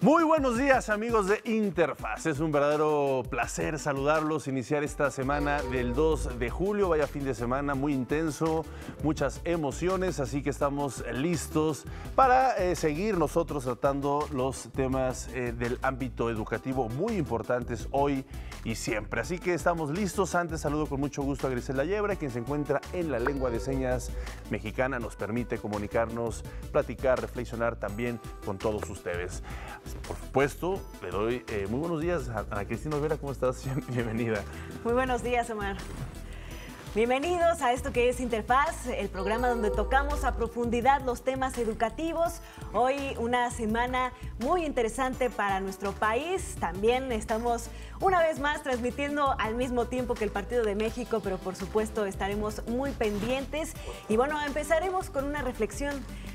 Muy buenos días, amigos de Interfaz. Es un verdadero placer saludarlos, iniciar esta semana del 2 de julio. Vaya fin de semana muy intenso, muchas emociones, así que estamos listos para seguir nosotros tratando los temas del ámbito educativo muy importantes hoy y siempre. Así que estamos listos. Antes saludo con mucho gusto a Griselda Yebra, quien se encuentra en la lengua de señas mexicana. Nos permite comunicarnos, platicar, reflexionar también con todos ustedes. Por supuesto, le doy muy buenos días a Ana Cristina Olvera. ¿Cómo estás? Bienvenida. Muy buenos días, Omar. Bienvenidos a esto que es Interfaz, el programa donde tocamos a profundidad los temas educativos. Hoy una semana muy interesante para nuestro país. También estamos una vez más transmitiendo al mismo tiempo que el Partido de México, pero por supuesto estaremos muy pendientes. Y bueno, empezaremos con una reflexión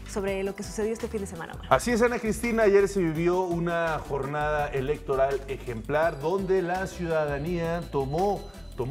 sobre lo que sucedió este fin de semana, Omar. Así es, Ana Cristina. Ayer se vivió una jornada electoral ejemplar donde la ciudadanía tomó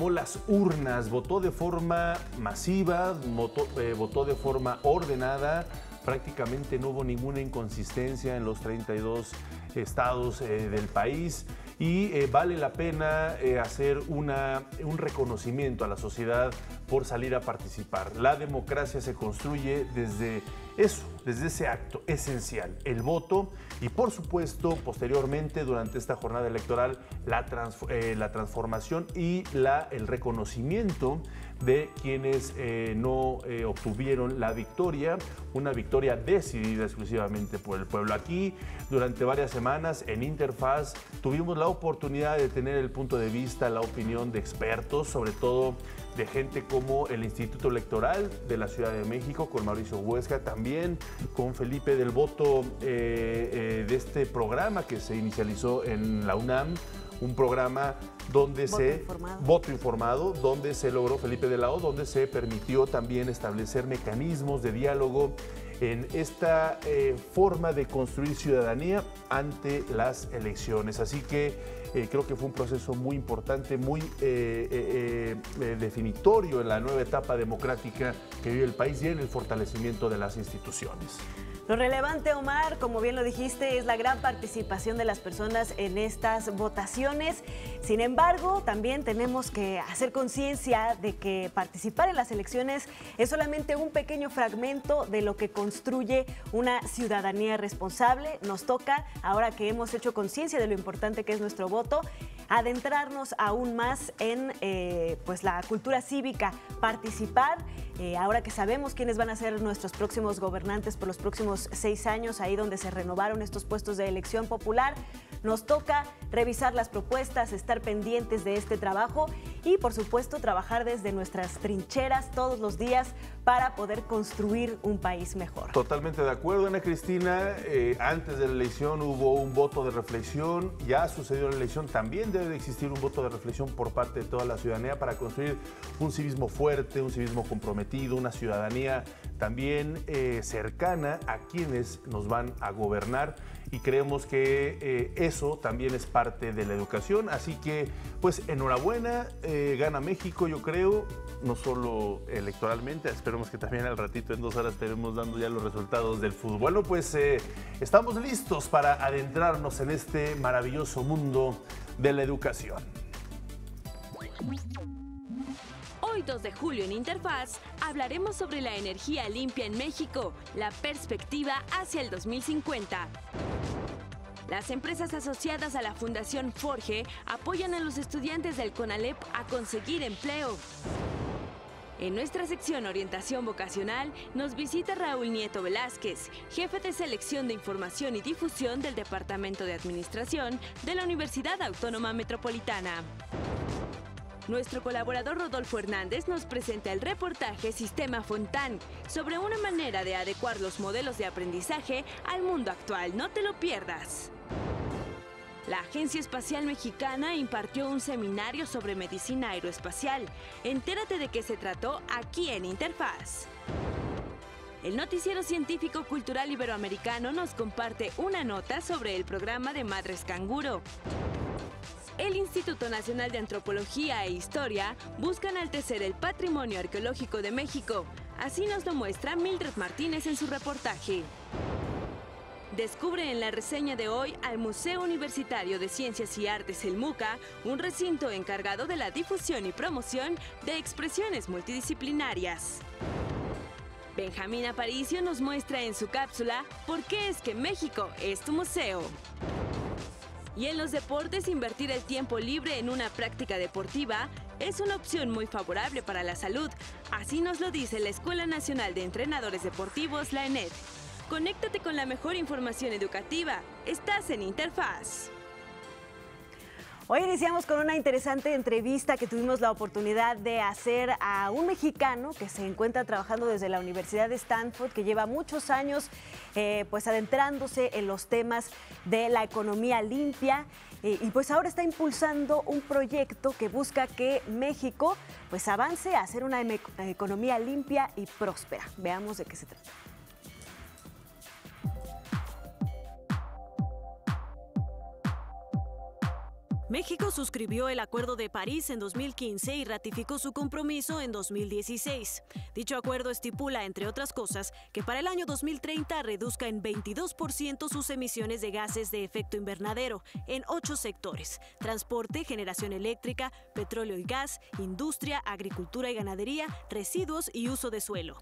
las urnas, votó de forma masiva, votó de forma ordenada. Prácticamente no hubo ninguna inconsistencia en los 32 estados del país y vale la pena hacer un reconocimiento a la sociedad por salir a participar. La democracia se construye desde eso, desde ese acto esencial, el voto, y por supuesto posteriormente durante esta jornada electoral la transformación y el reconocimiento de quienes no obtuvieron la victoria, una victoria decidida exclusivamente por el pueblo. Aquí durante varias semanas en Interfaz tuvimos la oportunidad de tener el punto de vista, la opinión de expertos, sobre todo de gente como el Instituto Electoral de la Ciudad de México, con Mauricio Huesca, también con Felipe del Voto, de este programa que se inicializó en la UNAM, un programa donde voto informado, donde se logró Felipe del Lado, donde se permitió también establecer mecanismos de diálogo en esta forma de construir ciudadanía ante las elecciones. Así que creo que fue un proceso muy importante, muy definitorio en la nueva etapa democrática que vive el país y en el fortalecimiento de las instituciones. Lo relevante, Omar, como bien lo dijiste, es la gran participación de las personas en estas votaciones. Sin embargo, también tenemos que hacer conciencia de que participar en las elecciones es solamente un pequeño fragmento de lo que construye una ciudadanía responsable. Nos toca, ahora que hemos hecho conciencia de lo importante que es nuestro voto, adentrarnos aún más en pues la cultura cívica, participar. Ahora que sabemos quiénes van a ser nuestros próximos gobernantes por los próximos 6 años, ahí donde se renovaron estos puestos de elección popular, nos toca revisar las propuestas, estar pendientes de este trabajo y, por supuesto, trabajar desde nuestras trincheras todos los días para poder construir un país mejor. Totalmente de acuerdo, Ana Cristina. Antes de la elección hubo un voto de reflexión, ya sucedió la elección, también debe de existir un voto de reflexión por parte de toda la ciudadanía para construir un civismo fuerte, un civismo comprometido, una ciudadanía también cercana a quienes nos van a gobernar. Y creemos que eso también es parte de la educación. Así que, pues, enhorabuena, gana México, yo creo, no solo electoralmente, esperemos que también al ratito, en 2 horas, estaremos dando ya los resultados del fútbol. Bueno, pues estamos listos para adentrarnos en este maravilloso mundo de la educación. Hoy 2 de julio en Interfaz hablaremos sobre la energía limpia en México, la perspectiva hacia el 2050. Las empresas asociadas a la Fundación Forge apoyan a los estudiantes del CONALEP a conseguir empleo. En nuestra sección Orientación Vocacional nos visita Raúl Nieto Velázquez, jefe de Selección de Información y Difusión del Departamento de Administración de la Universidad Autónoma Metropolitana. Nuestro colaborador Rodolfo Hernández nos presenta el reportaje Sistema Fontán sobre una manera de adecuar los modelos de aprendizaje al mundo actual. No te lo pierdas. La Agencia Espacial Mexicana impartió un seminario sobre medicina aeroespacial. Entérate de qué se trató aquí en Interfaz. El noticiero científico cultural iberoamericano nos comparte una nota sobre el programa de Madres Canguro. El Instituto Nacional de Antropología e Historia busca enaltecer el patrimonio arqueológico de México. Así nos lo muestra Mildred Martínez en su reportaje. Descubre en la reseña de hoy al Museo Universitario de Ciencias y Artes El MUCA, un recinto encargado de la difusión y promoción de expresiones multidisciplinarias. Benjamín Aparicio nos muestra en su cápsula por qué es que México es tu museo. Y en los deportes, invertir el tiempo libre en una práctica deportiva es una opción muy favorable para la salud. Así nos lo dice la Escuela Nacional de Entrenadores Deportivos, la ENED. Conéctate con la mejor información educativa. Estás en Interfaz. Hoy iniciamos con una interesante entrevista que tuvimos la oportunidad de hacer a un mexicano que se encuentra trabajando desde la Universidad de Stanford, que lleva muchos años pues adentrándose en los temas de la economía limpia y pues ahora está impulsando un proyecto que busca que México pues avance a hacer una economía limpia y próspera. Veamos de qué se trata. México suscribió el Acuerdo de París en 2015 y ratificó su compromiso en 2016. Dicho acuerdo estipula, entre otras cosas, que para el año 2030 reduzca en 22% sus emisiones de gases de efecto invernadero en 8 sectores: transporte, generación eléctrica, petróleo y gas, industria, agricultura y ganadería, residuos y uso de suelo.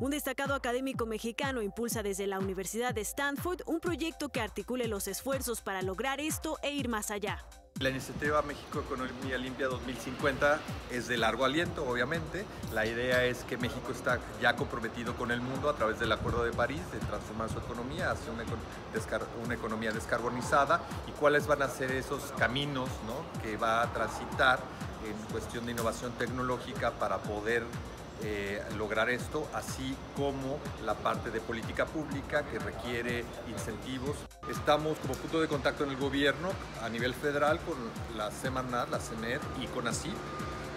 Un destacado académico mexicano impulsa desde la Universidad de Stanford un proyecto que articule los esfuerzos para lograr esto e ir más allá. La iniciativa México Economía Limpia 2050 es de largo aliento, obviamente. La idea es que México está ya comprometido con el mundo a través del Acuerdo de París de transformar su economía hacia una economía descarbonizada, y cuáles van a ser esos caminos, ¿no?, que va a transitar en cuestión de innovación tecnológica para poder lograr esto, así como la parte de política pública que requiere incentivos. Estamos como punto de contacto en el gobierno a nivel federal con la Semarnat, la CENER y CONACYT,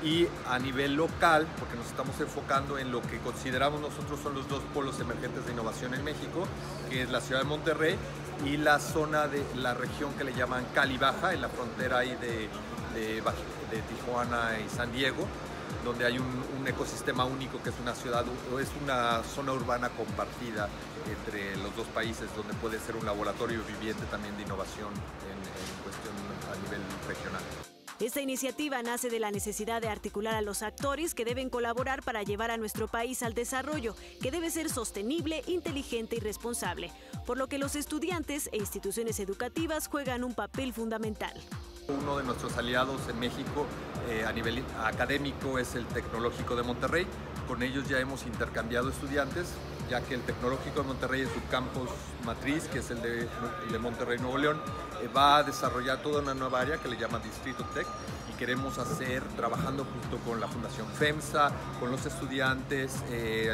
y a nivel local, porque nos estamos enfocando en lo que consideramos nosotros son los dos polos emergentes de innovación en México, que es la ciudad de Monterrey y la zona de la región que le llaman Cali Baja, en la frontera ahí de Tijuana y San Diego, donde hay un ecosistema único que es una ciudad o es una zona urbana compartida entre los dos países, donde puede ser un laboratorio viviente también de innovación en cuestión a nivel regional. Esta iniciativa nace de la necesidad de articular a los actores que deben colaborar para llevar a nuestro país al desarrollo, que debe ser sostenible, inteligente y responsable, por lo que los estudiantes e instituciones educativas juegan un papel fundamental. Uno de nuestros aliados en México a nivel académico es el Tecnológico de Monterrey. Con ellos ya hemos intercambiado estudiantes, ya que el Tecnológico de Monterrey en su campus matriz, que es el de Monterrey, Nuevo León, va a desarrollar toda una nueva área que le llama Distrito Tech, y queremos hacer, trabajando junto con la Fundación FEMSA, con los estudiantes,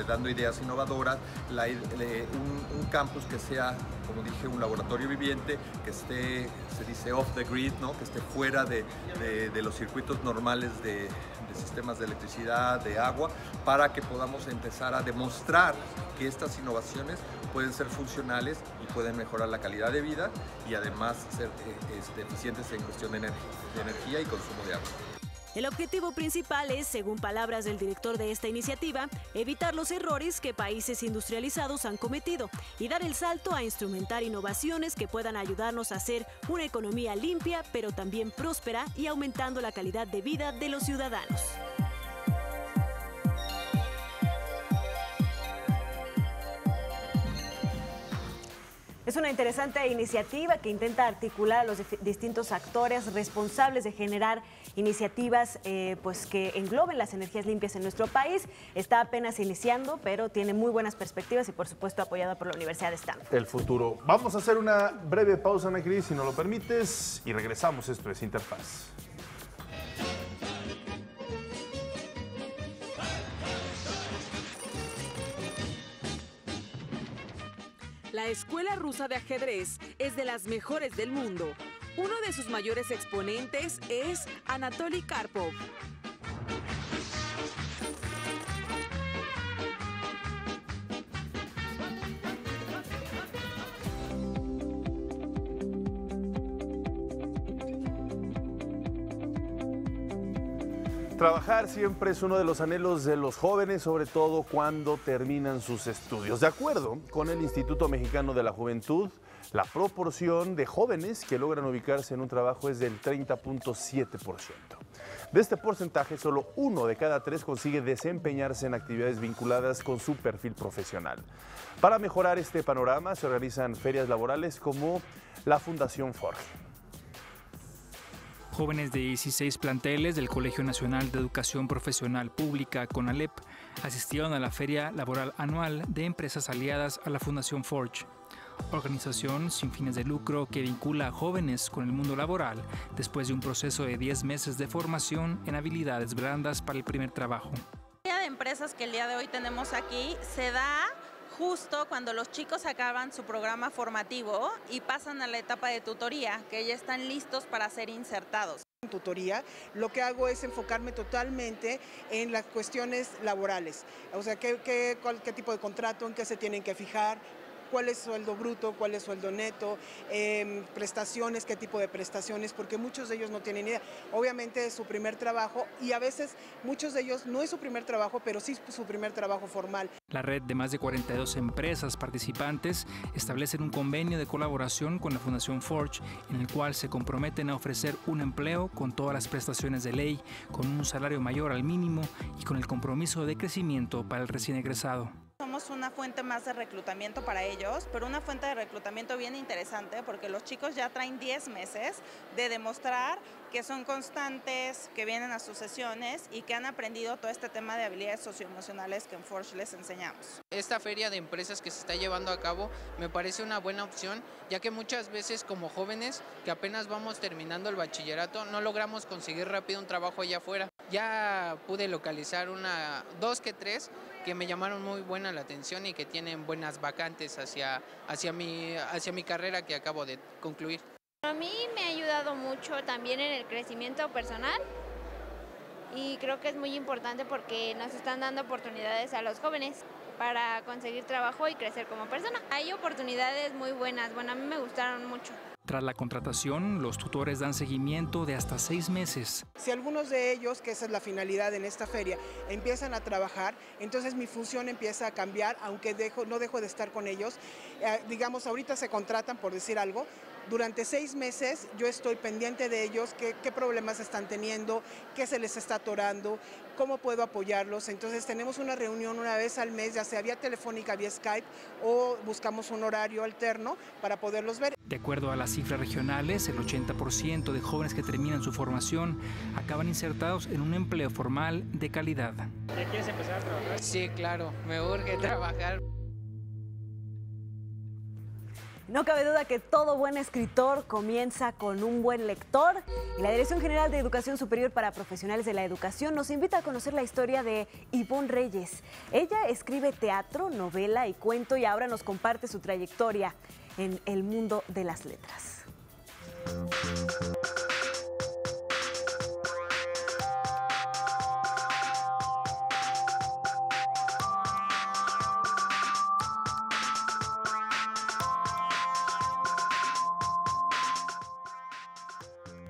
dando ideas innovadoras, un campus que sea, como dije, un laboratorio viviente, que esté, se dice off the grid, ¿no?, que esté fuera de los circuitos normales de sistemas de electricidad, de agua, para que podamos empezar a demostrar que estas innovaciones pueden ser funcionales y pueden mejorar la calidad de vida, y además ser eficientes en cuestión de energía y consumo de agua. El objetivo principal es, según palabras del director de esta iniciativa, evitar los errores que países industrializados han cometido y dar el salto a instrumentar innovaciones que puedan ayudarnos a hacer una economía limpia, pero también próspera, y aumentando la calidad de vida de los ciudadanos. Es una interesante iniciativa que intenta articular a los distintos actores responsables de generar iniciativas pues que engloben las energías limpias en nuestro país. Está apenas iniciando, pero tiene muy buenas perspectivas y, por supuesto, apoyada por la Universidad de Stanford. El futuro. Vamos a hacer una breve pausa, Ana Cris, si nos lo permites, y regresamos. Esto es Interfaz. La Escuela Rusa de Ajedrez es de las mejores del mundo. Uno de sus mayores exponentes es Anatoly Karpov. Trabajar siempre es uno de los anhelos de los jóvenes, sobre todo cuando terminan sus estudios. De acuerdo con el Instituto Mexicano de la Juventud, la proporción de jóvenes que logran ubicarse en un trabajo es del 30.7%. De este porcentaje, solo 1 de cada 3 consigue desempeñarse en actividades vinculadas con su perfil profesional. Para mejorar este panorama, se organizan ferias laborales como la Fundación Forge. Jóvenes de 16 planteles del Colegio Nacional de Educación Profesional Pública, CONALEP, asistieron a la Feria Laboral Anual de Empresas Aliadas a la Fundación Forge, organización sin fines de lucro que vincula a jóvenes con el mundo laboral después de un proceso de 10 meses de formación en habilidades blandas para el primer trabajo. La feria de empresas que el día de hoy tenemos aquí se da justo cuando los chicos acaban su programa formativo y pasan a la etapa de tutoría, que ya están listos para ser insertados. En tutoría, lo que hago es enfocarme totalmente en las cuestiones laborales, o sea, qué tipo de contrato, en qué se tienen que fijar, cuál es sueldo bruto, cuál es sueldo neto, prestaciones, qué tipo de prestaciones, porque muchos de ellos no tienen idea. Obviamente es su primer trabajo y a veces muchos de ellos no es su primer trabajo, pero sí su primer trabajo formal. La red de más de 42 empresas participantes establecen un convenio de colaboración con la Fundación Forge, en el cual se comprometen a ofrecer un empleo con todas las prestaciones de ley, con un salario mayor al mínimo y con el compromiso de crecimiento para el recién egresado. Somos una fuente más de reclutamiento para ellos, pero una fuente de reclutamiento bien interesante porque los chicos ya traen 10 meses de demostrar que son constantes, que vienen a sus sesiones y que han aprendido todo este tema de habilidades socioemocionales que en Forge les enseñamos. Esta feria de empresas que se está llevando a cabo me parece una buena opción, ya que muchas veces como jóvenes que apenas vamos terminando el bachillerato no logramos conseguir rápido un trabajo allá afuera. Ya pude localizar dos que tres que me llamaron muy buena la atención y que tienen buenas vacantes hacia mi carrera que acabo de concluir. A mí me ha ayudado mucho también en el crecimiento personal y creo que es muy importante porque nos están dando oportunidades a los jóvenes para conseguir trabajo y crecer como persona. Hay oportunidades muy buenas, bueno, a mí me gustaron mucho. Tras la contratación, los tutores dan seguimiento de hasta 6 meses. Si algunos de ellos, que esa es la finalidad en esta feria, empiezan a trabajar, entonces mi función empieza a cambiar, aunque no dejo de estar con ellos. Digamos, ahorita se contratan, por decir algo, durante 6 meses yo estoy pendiente de ellos, qué problemas están teniendo, qué se les está atorando, cómo puedo apoyarlos. Entonces tenemos una reunión una vez al mes, ya sea vía telefónica, vía Skype, o buscamos un horario alterno para poderlos ver. De acuerdo a las cifras regionales, el 80% de jóvenes que terminan su formación acaban insertados en un empleo formal de calidad. ¿Ya quieres empezar a trabajar? Sí, claro, me urge trabajar. No cabe duda que todo buen escritor comienza con un buen lector y la Dirección General de Educación Superior para Profesionales de la Educación nos invita a conocer la historia de Ivonne Reyes. Ella escribe teatro, novela y cuento y ahora nos comparte su trayectoria en el mundo de las letras.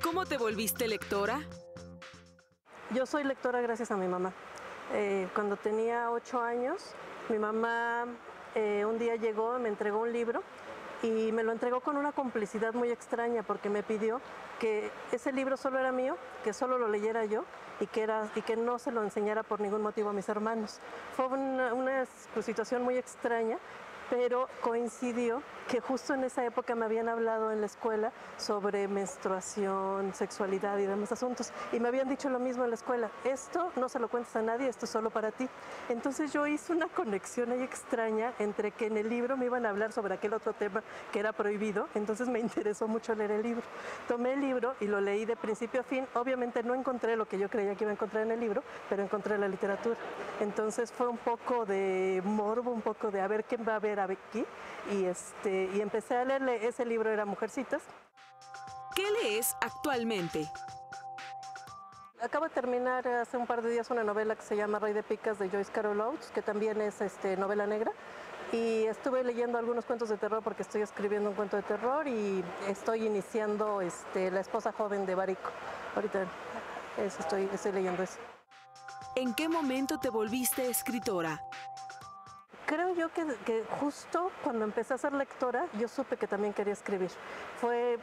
¿Cómo te volviste lectora? Yo soy lectora gracias a mi mamá. Cuando tenía 8 años, mi mamá un día llegó, me entregó un libro y me lo entregó con una complicidad muy extraña porque me pidió que ese libro solo era mío, que solo lo leyera yo y que no se lo enseñara por ningún motivo a mis hermanos. Fue una situación muy extraña, pero coincidió que justo en esa época me habían hablado en la escuela sobre menstruación, sexualidad y demás asuntos. Y me habían dicho lo mismo en la escuela, esto no se lo cuentes a nadie, esto es solo para ti. Entonces yo hice una conexión ahí extraña entre que en el libro me iban a hablar sobre aquel otro tema que era prohibido, entonces me interesó mucho leer el libro. Tomé el libro y lo leí de principio a fin. Obviamente no encontré lo que yo creía que iba a encontrar en el libro, pero encontré la literatura. Entonces fue un poco de morbo, un poco de a ver qué va a haber aquí. Y empecé a leerle, ese libro era Mujercitas. ¿Qué lees actualmente? Acabo de terminar hace un par de días una novela que se llama Rey de Picas de Joyce Carol Oates, que también es novela negra. Y estuve leyendo algunos cuentos de terror porque estoy escribiendo un cuento de terror y estoy iniciando La esposa joven de Barico. Ahorita estoy leyendo eso. ¿En qué momento te volviste escritora? Creo yo que justo cuando empecé a ser lectora, yo supe que también quería escribir. Fue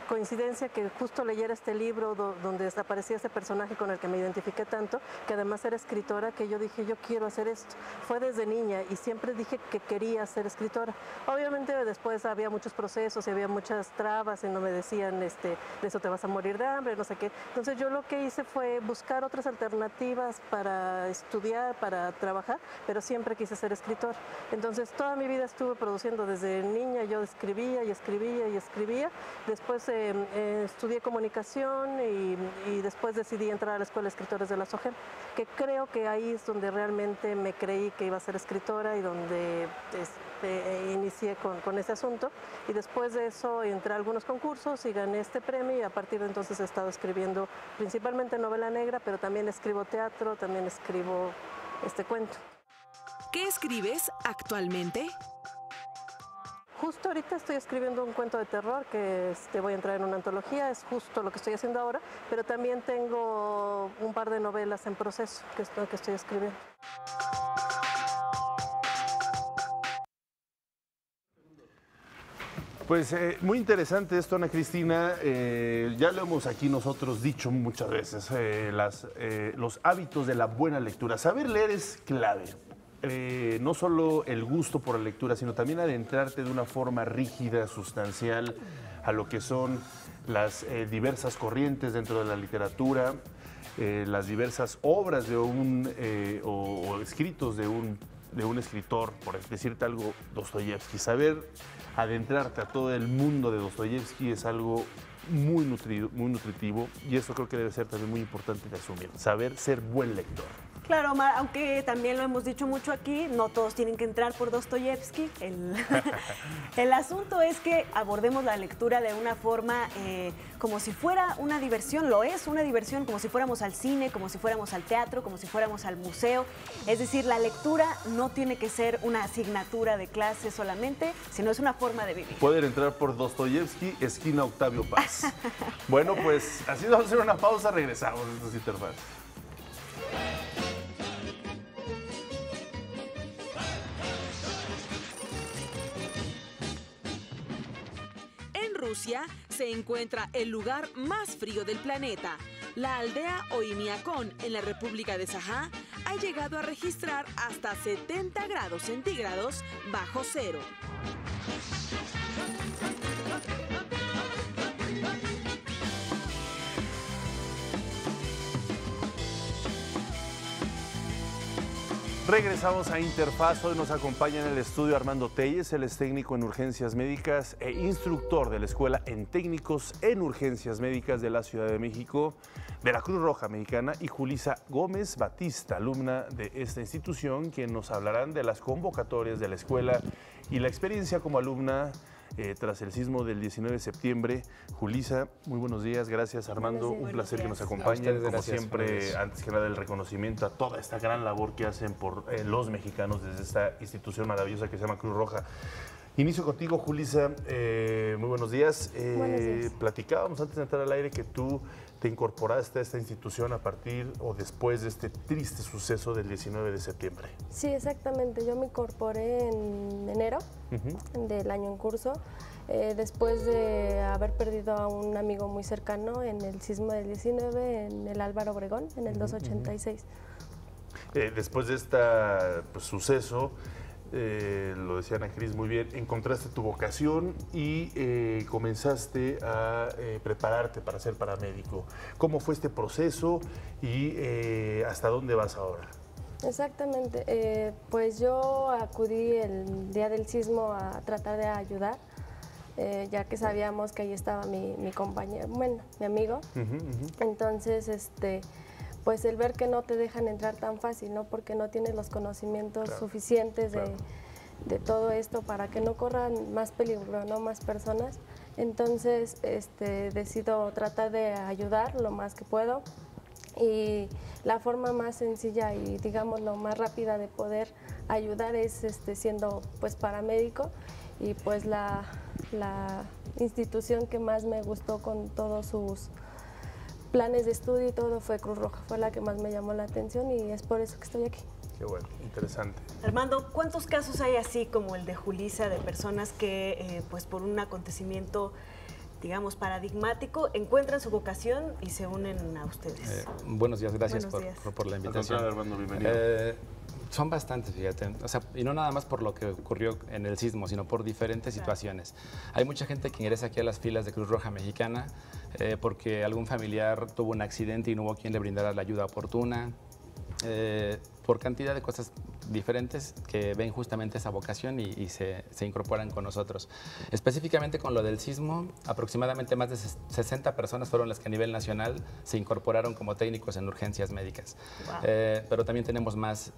coincidencia que justo leyera este libro donde aparecía ese personaje con el que me identifiqué tanto, que además era escritora, que yo dije, yo quiero hacer esto. Fue desde niña y siempre dije que quería ser escritora. Obviamente después había muchos procesos y había muchas trabas en donde me decían, de eso te vas a morir de hambre, no sé qué. Entonces yo lo que hice fue buscar otras alternativas para estudiar, para trabajar, pero siempre quise ser escritora. Entonces toda mi vida estuve produciendo desde niña, yo escribía y escribía y escribía. Después estudié comunicación y después decidí entrar a la Escuela de Escritores de la SOGEM, que creo que ahí es donde realmente me creí que iba a ser escritora y donde inicié con ese asunto. Y después de eso entré a algunos concursos y gané este premio, y a partir de entonces he estado escribiendo principalmente novela negra, pero también escribo teatro, también escribo cuento. ¿Qué escribes actualmente? Justo ahorita estoy escribiendo un cuento de terror que voy a entrar en una antología, es justo lo que estoy haciendo ahora, pero también tengo un par de novelas en proceso que estoy escribiendo. Pues muy interesante esto, Ana Cristina. Ya lo hemos aquí nosotros dicho muchas veces, los hábitos de la buena lectura. Saber leer es clave. No solo el gusto por la lectura, sino también adentrarte de una forma rígida, sustancial, a lo que son las diversas corrientes dentro de la literatura, las diversas obras de o escritos de un escritor, por decirte algo, Dostoyevsky. Saber adentrarte a todo el mundo de Dostoyevsky es algo muy nutritivo, y eso creo que debe ser también muy importante de asumir, saber ser buen lector. Claro, Omar, aunque también lo hemos dicho mucho aquí, no todos tienen que entrar por Dostoyevsky. El asunto es que abordemos la lectura de una forma como si fuera una diversión. Lo es una diversión, como si fuéramos al cine, como si fuéramos al teatro, como si fuéramos al museo. Es decir, la lectura no tiene que ser una asignatura de clase solamente, sino es una forma de vivir. Pueden entrar por Dostoyevsky, esquina Octavio Paz. Bueno, pues así vamos a hacer una pausa, regresamos a estos intervalos. Rusia se encuentra el lugar más frío del planeta. La aldea Oymyakon, en la República de Sajá, ha llegado a registrar hasta 70 grados centígrados bajo cero. Regresamos a Interfaz. Hoy nos acompaña en el estudio Armando Telles. Él es técnico en urgencias médicas e instructor de la Escuela en Técnicos en Urgencias Médicas de la Ciudad de México, de la Cruz Roja Mexicana, y Julissa Gómez Batista, alumna de esta institución, quien nos hablarán de las convocatorias de la escuela y la experiencia como alumna tras el sismo del 19 de septiembre. Julissa, muy buenos días. Gracias, Armando. Un placer que nos acompañen. Como siempre, antes que nada, el reconocimiento a toda esta gran labor que hacen por los mexicanos desde esta institución maravillosa que se llama Cruz Roja. Inicio contigo, Julissa. Muy buenos días. Buenos días. Platicábamos antes de entrar al aire que tú te incorporaste a esta institución a partir o después de este triste suceso del 19 de septiembre. Sí, exactamente. Yo me incorporé en enero del año en curso, después de haber perdido a un amigo muy cercano en el sismo del 19 en el Álvaro Obregón, en el 286. Después de este suceso, lo decía Ana Cris muy bien, encontraste tu vocación y comenzaste a prepararte para ser paramédico. ¿Cómo fue este proceso y hasta dónde vas ahora? Exactamente, pues yo acudí el día del sismo a tratar de ayudar, ya que sabíamos que ahí estaba mi compañero, bueno, mi amigo. Entonces, pues el ver que no te dejan entrar tan fácil, ¿no? Porque no tienes los conocimientos suficientes de todo esto para que no corran más peligro, ¿no? Más personas. Entonces, decido tratar de ayudar lo más que puedo, y la forma más sencilla y, digamos, lo más rápida de poder ayudar es siendo pues paramédico, y pues la institución que más me gustó con todos sus planes de estudio y todo fue Cruz Roja, fue la que más me llamó la atención y es por eso que estoy aquí. Qué bueno, interesante. Armando, ¿cuántos casos hay así como el de Julissa, de personas que pues por un acontecimiento, digamos, paradigmático, encuentran su vocación y se unen a ustedes? Buenos días, gracias Buenos días. por la invitación. Armando, bienvenido. Son bastantes, fíjate, o sea, y no nada más por lo que ocurrió en el sismo, sino por diferentes situaciones. Hay mucha gente que ingresa aquí a las filas de Cruz Roja Mexicana porque algún familiar tuvo un accidente y no hubo quien le brindara la ayuda oportuna, por cantidad de cosas diferentes que ven justamente esa vocación y se incorporan con nosotros. Específicamente con lo del sismo, aproximadamente más de 60 personas fueron las que a nivel nacional se incorporaron como técnicos en urgencias médicas. Wow. Pero también tenemos más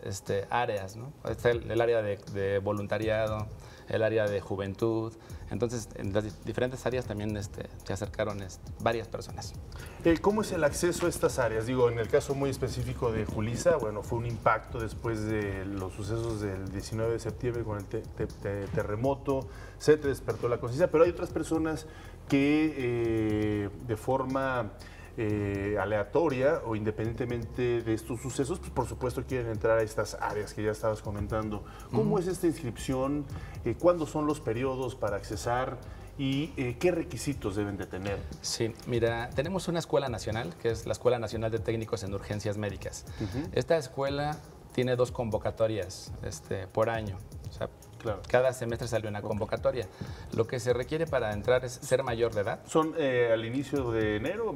áreas, ¿no? Está el área de voluntariado, el área de juventud. Entonces, en las diferentes áreas también se acercaron varias personas. ¿Cómo es el acceso a estas áreas? Digo, en el caso muy específico de Julissa, bueno, fue un impacto después de los sucesos del 19 de septiembre con el terremoto, se te despertó la conciencia, pero hay otras personas que de forma aleatoria o independientemente de estos sucesos, pues por supuesto quieren entrar a estas áreas que ya estabas comentando. ¿Cómo es esta inscripción? ¿Cuándo son los periodos para accesar? ¿Y qué requisitos deben de tener? Sí, mira, tenemos una escuela nacional, que es la Escuela Nacional de Técnicos en Urgencias Médicas. Esta escuela tiene 2 convocatorias por año. O sea, claro, cada semestre sale una convocatoria. Lo que se requiere para entrar es ser mayor de edad. ¿Son al inicio de enero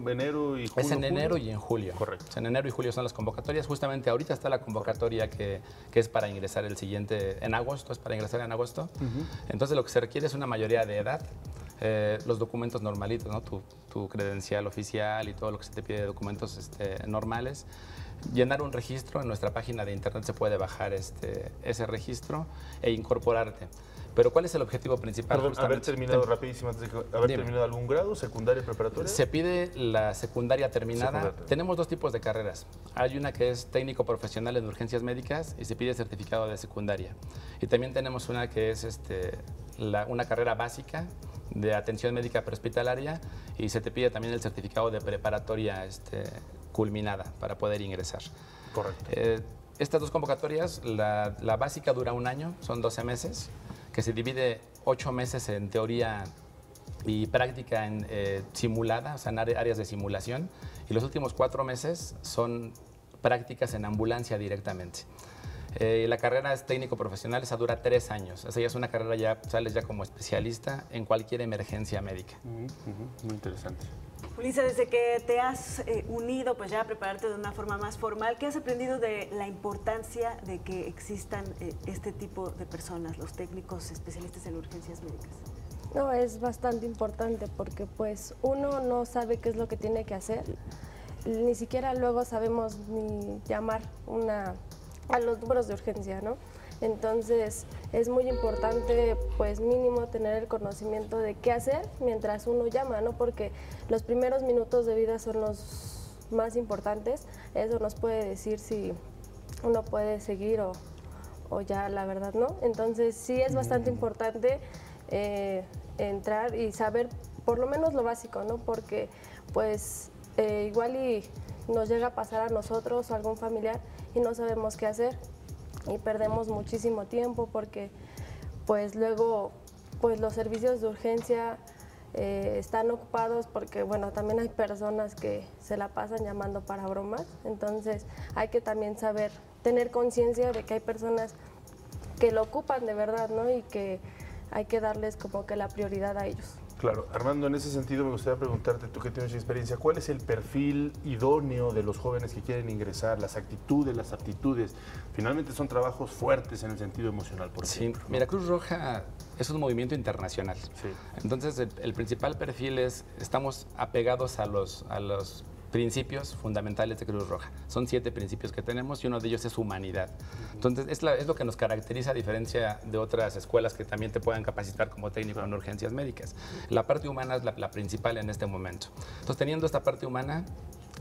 y julio? Es en enero y en julio. Correcto. En enero y julio son las convocatorias. Justamente ahorita está la convocatoria que es para ingresar el siguiente, en agosto, es para ingresar en agosto. Entonces lo que se requiere es una mayoría de edad. Los documentos normalitos, ¿no? Tu credencial oficial y todo lo que se te pide de documentos normales. Llenar un registro, en nuestra página de internet se puede bajar ese registro e incorporarte. Pero ¿cuál es el objetivo principal? Perdón, haber terminado rapidísimo, antes de haber terminado algún grado, secundaria, preparatoria. Se pide la secundaria terminada. Tenemos 2 tipos de carreras. Hay una que es técnico profesional en urgencias médicas y se pide certificado de secundaria. Y también tenemos una que es una carrera básica de atención médica prehospitalaria y se te pide también el certificado de preparatoria culminada para poder ingresar. Correcto. Estas 2 convocatorias, la básica dura 1 año, son 12 meses, que se divide 8 meses en teoría y práctica en simulada, o sea, en áreas de simulación, y los últimos 4 meses son prácticas en ambulancia directamente. La carrera es técnico profesional, esa dura 3 años. Esa ya es una carrera, ya sales ya como especialista en cualquier emergencia médica. Muy interesante. Julissa, desde que te has unido pues ya a prepararte de una forma más formal, ¿qué has aprendido de la importancia de que existan este tipo de personas, los técnicos especialistas en urgencias médicas? No, es bastante importante porque pues uno no sabe qué es lo que tiene que hacer, ni siquiera luego sabemos ni llamar a los números de urgencia, ¿no? Entonces es muy importante pues mínimo tener el conocimiento de qué hacer mientras uno llama, ¿no? Porque los primeros minutos de vida son los más importantes. Eso nos puede decir si uno puede seguir o ya la verdad no. Entonces sí es bastante importante entrar y saber por lo menos lo básico, ¿no? Porque pues igual y nos llega a pasar a nosotros o a algún familiar y no sabemos qué hacer y perdemos muchísimo tiempo porque pues luego pues los servicios de urgencia están ocupados porque bueno, también hay personas que se la pasan llamando para bromas, entonces hay que también saber, tener conciencia de que hay personas que lo ocupan de verdad, ¿no? Y que hay que darles como que la prioridad a ellos. Claro. Armando, en ese sentido me gustaría preguntarte, tú que tienes experiencia, ¿cuál es el perfil idóneo de los jóvenes que quieren ingresar? Las actitudes, las aptitudes. Finalmente son trabajos fuertes en el sentido emocional, por ejemplo. Sí, mira, Cruz Roja es un movimiento internacional. Sí. Entonces, el principal perfil es, estamos apegados a los principios fundamentales de Cruz Roja. Son 7 principios que tenemos y uno de ellos es humanidad. Entonces, es lo que nos caracteriza a diferencia de otras escuelas que también te puedan capacitar como técnico en urgencias médicas. La parte humana es la principal en este momento. Entonces, teniendo esta parte humana,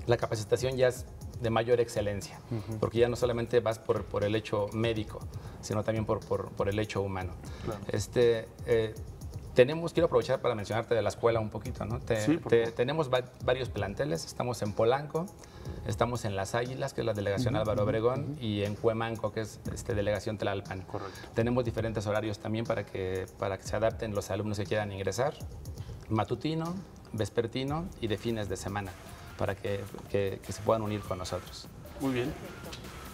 la capacitación ya es de mayor excelencia, porque ya no solamente vas por el hecho médico, sino también por el hecho humano. Claro. Quiero aprovechar para mencionarte de la escuela un poquito, ¿no? Tenemos varios planteles, estamos en Polanco, estamos en Las Águilas, que es la delegación Álvaro Obregón, y en Cuemanco, que es delegación Tlalpan. Correcto. Tenemos diferentes horarios también para que se adapten los alumnos que quieran ingresar, matutino, vespertino y de fines de semana, para que se puedan unir con nosotros. Muy bien.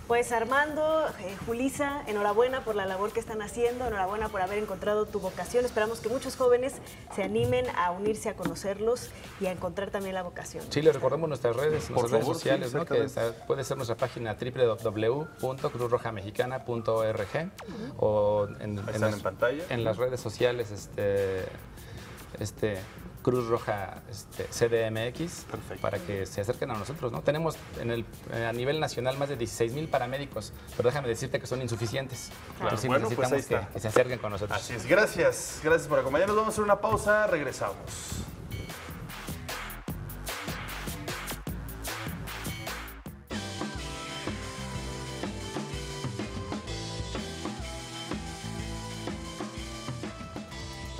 Pues Armando, Julissa, enhorabuena por la labor que están haciendo, enhorabuena por haber encontrado tu vocación. Esperamos que muchos jóvenes se animen a unirse, a conocerlos y a encontrar también la vocación. Sí, les recordamos nuestras redes, redes sociales, sí, ¿no? Que puede ser nuestra página www.cruzrojamexicana.org o en pantalla. En las redes sociales, Cruz Roja CDMX. Perfecto. Para que se acerquen a nosotros, ¿no? Tenemos a nivel nacional más de 16,000 paramédicos, pero déjame decirte que son insuficientes. Claro. Entonces Bueno, necesitamos pues que se acerquen con nosotros. Así es, gracias por acompañarnos. Vamos a hacer una pausa, regresamos.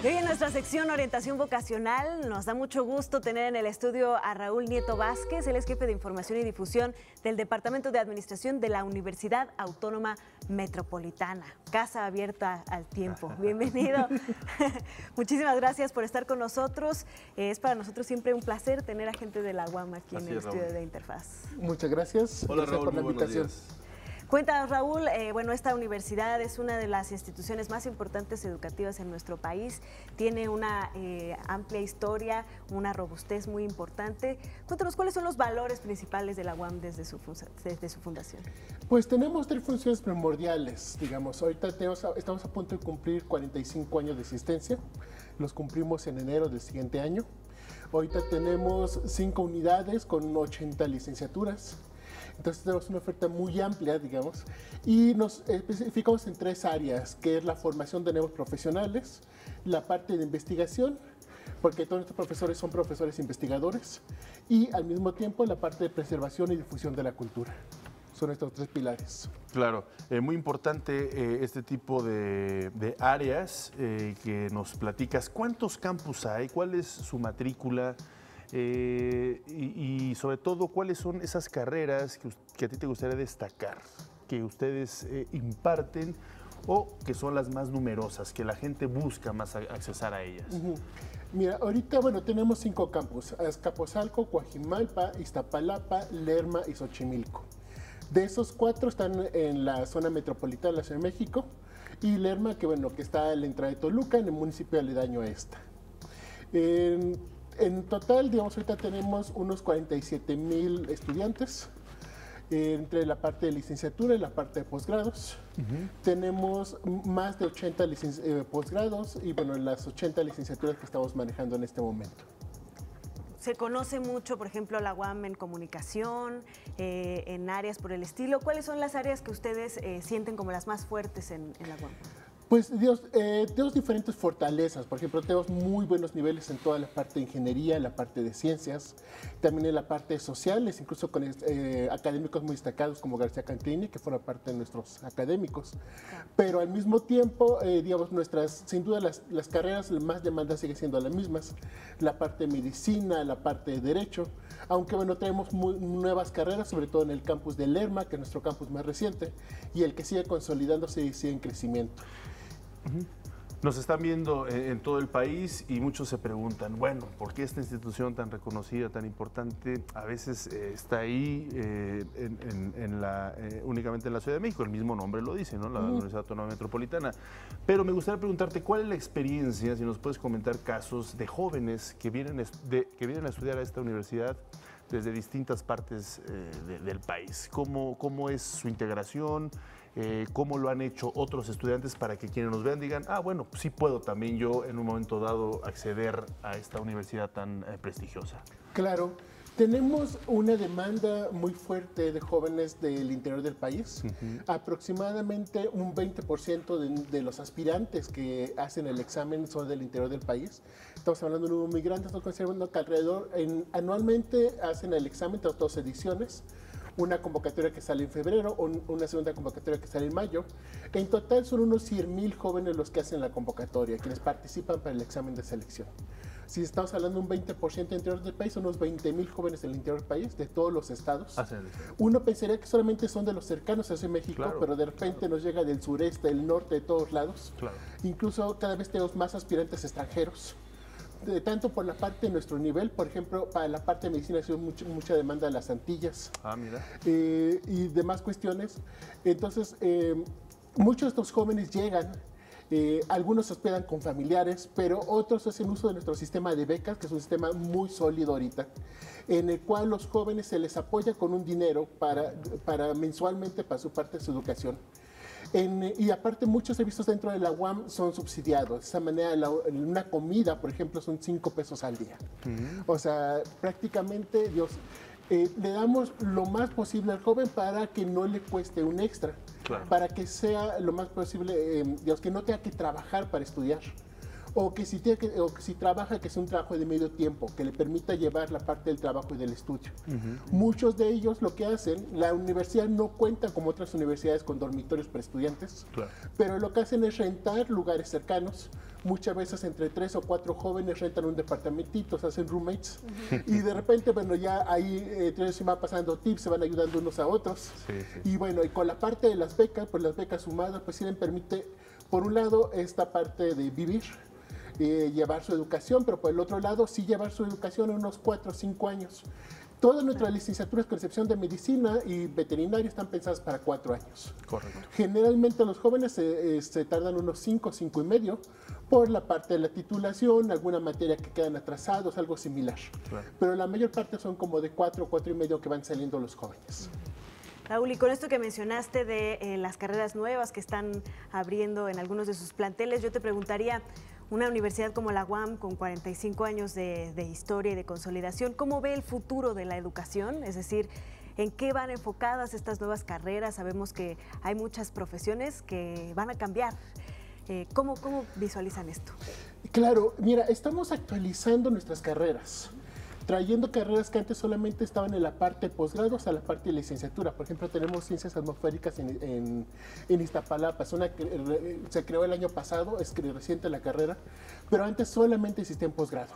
Y hoy en nuestra sección Orientación Vocacional nos da mucho gusto tener en el estudio a Raúl Nieto Vázquez. Él es jefe de Información y Difusión del Departamento de Administración de la Universidad Autónoma Metropolitana. Casa abierta al tiempo. Bienvenido. Muchísimas gracias por estar con nosotros. Es para nosotros siempre un placer tener a gente de la UAM aquí en el estudio de Interfaz. Muchas gracias. Hola, Gracias Raúl, por la muy buenos invitación. días. Cuéntanos, Raúl, bueno, esta universidad es una de las instituciones más importantes educativas en nuestro país. Tiene una amplia historia, una robustez muy importante. Cuéntanos, ¿cuáles son los valores principales de la UAM desde su fundación? Pues tenemos 3 funciones primordiales, digamos. Ahorita estamos a punto de cumplir 45 años de existencia. Los cumplimos en enero del siguiente año. Ahorita tenemos 5 unidades con 80 licenciaturas. Entonces tenemos una oferta muy amplia, digamos, y nos especificamos en 3 áreas, que es la formación de nuevos profesionales, la parte de investigación, porque todos nuestros profesores son profesores investigadores, y al mismo tiempo la parte de preservación y difusión de la cultura. Son estos 3 pilares. Claro, muy importante este tipo de áreas que nos platicas. ¿Cuántos campus hay? ¿Cuál es su matrícula? Y sobre todo, ¿cuáles son esas carreras que a ti te gustaría destacar, que ustedes imparten o que son las más numerosas, que la gente busca más accesar a ellas? Mira, ahorita, bueno, tenemos 5 campus: Azcapotzalco, Coajimalpa, Iztapalapa, Lerma y Xochimilco. De esos 4 están en la zona metropolitana de la Ciudad de México, y Lerma, que bueno, que está en la entrada de Toluca, en el municipio aledaño a esta. En total, digamos, ahorita tenemos unos 47,000 estudiantes entre la parte de licenciatura y la parte de posgrados. Tenemos más de 80 posgrados y, bueno, las 80 licenciaturas que estamos manejando en este momento. Se conoce mucho, por ejemplo, la UAM en comunicación, en áreas por el estilo. ¿Cuáles son las áreas que ustedes sienten como las más fuertes en la UAM? Pues tenemos diferentes fortalezas. Por ejemplo, tenemos muy buenos niveles en toda la parte de ingeniería, en la parte de ciencias, también en la parte de sociales, incluso con académicos muy destacados como García Canclini, que forma parte de nuestros académicos. Pero al mismo tiempo, digamos, sin duda las carreras más demandadas siguen siendo las mismas. La parte de medicina, la parte de derecho, aunque bueno, tenemos nuevas carreras, sobre todo en el campus de Lerma, que es nuestro campus más reciente, y el que sigue consolidándose y sigue en crecimiento. Nos están viendo en todo el país y muchos se preguntan, bueno, ¿por qué esta institución tan reconocida, tan importante, a veces está ahí únicamente en la Ciudad de México? El mismo nombre lo dice, ¿no? La Universidad Autónoma Metropolitana. Pero me gustaría preguntarte, ¿cuál es la experiencia, si nos puedes comentar casos de jóvenes que vienen a estudiar a esta universidad desde distintas partes del país? ¿Cómo es su integración? ¿Cómo lo han hecho otros estudiantes para que quienes nos vean digan, bueno, sí puedo también yo en un momento dado acceder a esta universidad tan prestigiosa? Claro, tenemos una demanda muy fuerte de jóvenes del interior del país. Aproximadamente un 20% de los aspirantes que hacen el examen son del interior del país. Estamos hablando de un número muy grande, estamos considerando que anualmente hacen el examen, tras 2 ediciones, una convocatoria que sale en febrero, una segunda convocatoria que sale en mayo. En total son unos 100,000 jóvenes los que hacen la convocatoria, quienes participan para el examen de selección. Si estamos hablando de un 20% del interior del país, son unos 20,000 jóvenes del interior del país, de todos los estados. Uno pensaría que solamente son de los cercanos hacia México, claro, pero de repente nos llega del sureste, del norte, de todos lados. Claro. Incluso cada vez tenemos más aspirantes extranjeros. Tanto por la parte de nuestro nivel, por ejemplo, para la parte de medicina ha sido mucha demanda de las Antillas. Mira. Y demás cuestiones. Entonces, muchos de estos jóvenes llegan. Algunos se hospedan con familiares, pero otros hacen uso de nuestro sistema de becas, que es un sistema muy sólido ahorita, en el cual los jóvenes se les apoya con un dinero para mensualmente para su parte de su educación. Y aparte muchos servicios dentro de la UAM son subsidiados. De esa manera una comida, por ejemplo, son 5 pesos al día. O sea, prácticamente le damos lo más posible al joven para que no le cueste un extra. Claro. Para que sea lo más posible, que no tenga que trabajar para estudiar. O que si trabaja, que sea un trabajo de medio tiempo, que le permita llevar la parte del trabajo y del estudio. Muchos de ellos lo que hacen, la universidad no cuenta como otras universidades con dormitorios para estudiantes, claro, pero lo que hacen es rentar lugares cercanos. Muchas veces entre 3 o 4 jóvenes rentan un departamentito, se hacen roommates, y de repente, bueno, ya ahí entre ellos se van pasando tips, se van ayudando unos a otros. Y bueno, y con la parte de las becas, pues las becas sumadas, pues sí les permite, por un lado, esta parte de vivir, llevar su educación, pero por el otro lado sí llevar su educación en unos 4 o 5 años. Todas nuestras licenciaturas, con excepción de medicina y veterinaria, están pensadas para 4 años. Correcto. Generalmente los jóvenes se tardan unos 5 y medio por la parte de la titulación, alguna materia que quedan atrasados, algo similar. Claro. Pero la mayor parte son como de 4 y medio que van saliendo los jóvenes. Raúl, y con esto que mencionaste de las carreras nuevas que están abriendo en algunos de sus planteles, yo te preguntaría, una universidad como la UAM, con 45 años de historia y de consolidación, ¿cómo ve el futuro de la educación? Es decir, ¿en qué van enfocadas estas nuevas carreras? Sabemos que hay muchas profesiones que van a cambiar. ¿Cómo visualizan esto? Claro, mira, estamos actualizando nuestras carreras, trayendo carreras que antes solamente estaban en la parte de posgrado hasta la parte de licenciatura. Por ejemplo, tenemos ciencias atmosféricas en Iztapalapa, se creó el año pasado, es reciente la carrera, pero antes solamente existía en posgrado.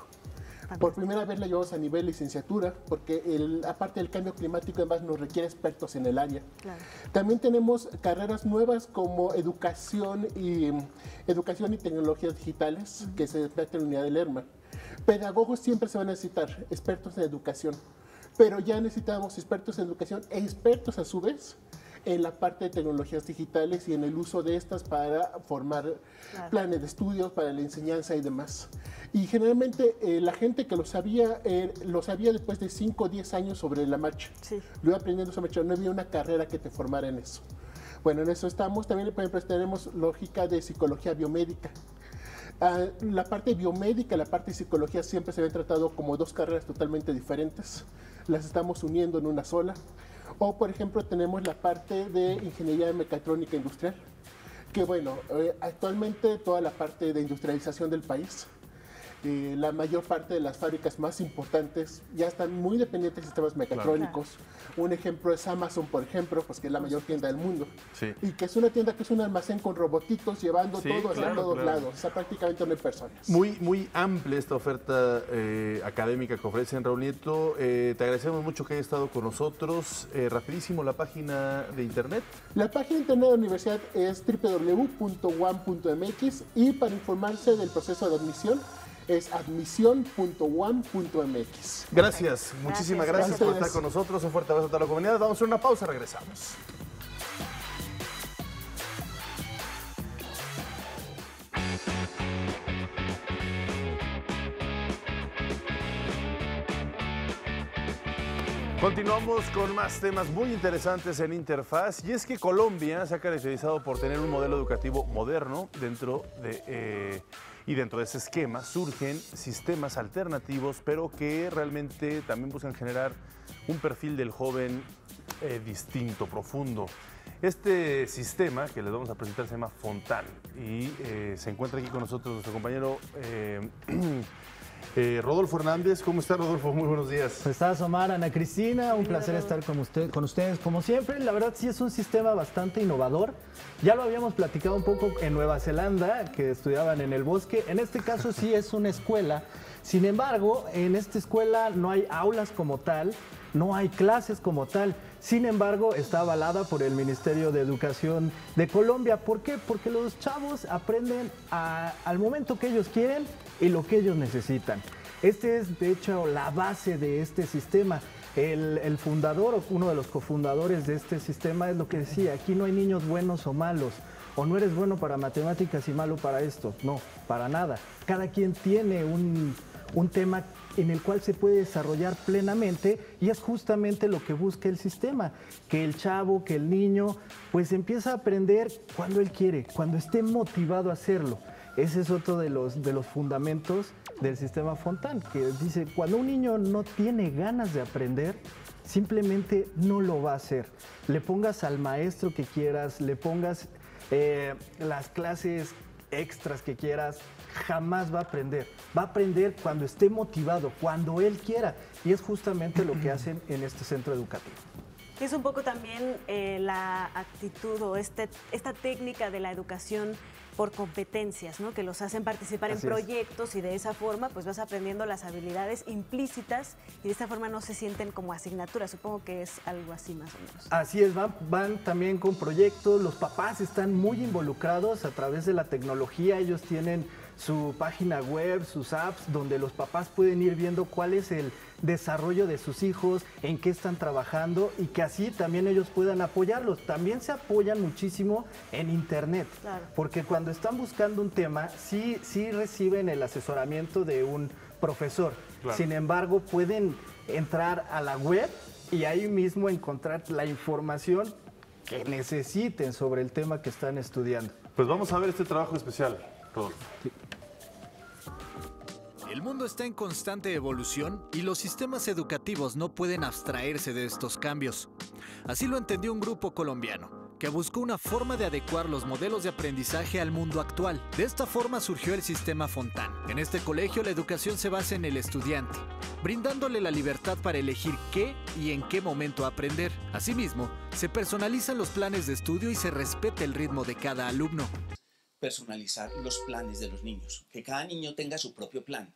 Por primera vez la llevamos a nivel licenciatura, porque aparte del cambio climático, además nos requiere expertos en el área. Claro. También tenemos carreras nuevas como educación y tecnologías digitales, que se despierta en la unidad de Lerma. Pedagogos siempre se van a necesitar, expertos en educación, pero ya necesitamos expertos en educación e expertos a su vez en la parte de tecnologías digitales y en el uso de estas para formar planes de estudios, para la enseñanza y demás. Y generalmente la gente que lo sabía después de 5 o 10 años sobre la marcha. Sí. Lo iba aprendiendo sobre la marcha, no había una carrera que te formara en eso. Bueno, en eso estamos. También, por ejemplo, tenemos lógica de psicología biomédica. La parte biomédica y la parte de psicología siempre se habían tratado como 2 carreras totalmente diferentes. Las estamos uniendo en una sola. O, por ejemplo, tenemos la parte de ingeniería mecatrónica industrial, que bueno, actualmente toda la parte de industrialización del país, la mayor parte de las fábricas más importantes ya están muy dependientes de sistemas mecatrónicos. Claro. Un ejemplo es Amazon, por ejemplo, pues que es la mayor tienda del mundo. Sí. Y que es una tienda que es un almacén con robotitos llevando todo hacia todos lados. O sea, prácticamente no hay personas. Muy amplia esta oferta académica que ofrecen, Raúl Nieto. Te agradecemos mucho que hayas estado con nosotros. Rapidísimo, la página de internet. La página de internet de la universidad es www.uam.mx, y para informarse del proceso de admisión es admisión.uam.mx. Gracias, muchísimas gracias por estar con nosotros. Un fuerte abrazo a toda la comunidad. Vamos a hacer una pausa, regresamos. Continuamos con más temas muy interesantes en Interfaz, y es que Colombia se ha caracterizado por tener un modelo educativo moderno. Dentro de ese esquema surgen sistemas alternativos, pero que realmente también buscan generar un perfil del joven distinto, profundo. Este sistema que les vamos a presentar se llama Fontan, y se encuentra aquí con nosotros nuestro compañero Rodolfo Hernández. ¿Cómo está, Rodolfo? Muy buenos días. ¿Cómo estás, Omar? Ana Cristina, un placer estar con ustedes como siempre. La verdad sí es un sistema bastante innovador. Ya lo habíamos platicado un poco en Nueva Zelanda, que estudiaban en el bosque. En este caso sí es una escuela. Sin embargo, en esta escuela no hay aulas como tal, no hay clases como tal. Sin embargo, está avalada por el Ministerio de Educación de Colombia. ¿Por qué? Porque los chavos aprenden al momento que ellos quieren y lo que ellos necesitan. Este es, de hecho, la base de este sistema. El fundador o uno de los cofundadores de este sistema es lo que decía, aquí no hay niños buenos o malos, o no eres bueno para matemáticas y malo para esto. No, para nada. Cada quien tiene un tema en el cual se puede desarrollar plenamente y es justamente lo que busca el sistema, que el chavo, que el niño, pues empieza a aprender cuando él quiere, cuando esté motivado a hacerlo. Ese es otro de los fundamentos del sistema Fontán, que dice, cuando un niño no tiene ganas de aprender, simplemente no lo va a hacer. Le pongas al maestro que quieras, le pongas las clases extras que quieras, jamás va a aprender. Va a aprender cuando esté motivado, cuando él quiera. Y es justamente lo que hacen en este centro educativo. Es un poco también la actitud o esta técnica de la educación por competencias, ¿no? Que los hacen participar en proyectos y de esa forma pues vas aprendiendo las habilidades implícitas y de esta forma no se sienten como asignaturas. Supongo que es algo así más o menos. Así es, van también con proyectos, los papás están muy involucrados a través de la tecnología, ellos tienen su página web, sus apps, donde los papás pueden ir viendo cuál es el desarrollo de sus hijos, en qué están trabajando y que así también ellos puedan apoyarlos. También se apoyan muchísimo en internet, porque cuando están buscando un tema, sí reciben el asesoramiento de un profesor. Sin embargo, pueden entrar a la web y ahí mismo encontrar la información que necesiten sobre el tema que están estudiando. Pues vamos a ver este trabajo especial, Rodolfo. Sí. El mundo está en constante evolución y los sistemas educativos no pueden abstraerse de estos cambios. Así lo entendió un grupo colombiano, que buscó una forma de adecuar los modelos de aprendizaje al mundo actual. De esta forma surgió el sistema Fontán. En este colegio la educación se basa en el estudiante, brindándole la libertad para elegir qué y en qué momento aprender. Asimismo, se personalizan los planes de estudio y se respeta el ritmo de cada alumno. Personalizar los planes de los niños, que cada niño tenga su propio plan,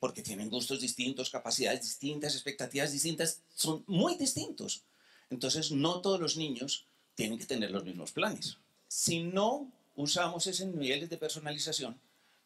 porque tienen gustos distintos, capacidades distintas, expectativas distintas, son muy distintos. Entonces no todos los niños tienen que tener los mismos planes. Si no usamos esos niveles de personalización,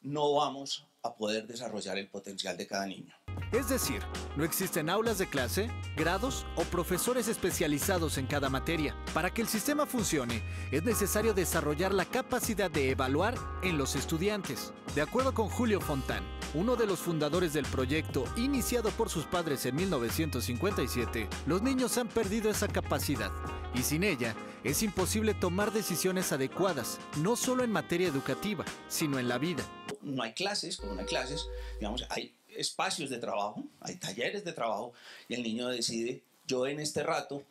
no vamos a poder desarrollar el potencial de cada niño. Es decir, no existen aulas de clase, grados o profesores especializados en cada materia. Para que el sistema funcione, es necesario desarrollar la capacidad de evaluar en los estudiantes. De acuerdo con Julio Fontán, uno de los fundadores del proyecto, iniciado por sus padres en 1957, los niños han perdido esa capacidad y sin ella es imposible tomar decisiones adecuadas, no solo en materia educativa, sino en la vida. No hay clases, como no hay clases, digamos, hay espacios de trabajo, hay talleres de trabajo y el niño decide, yo en este rato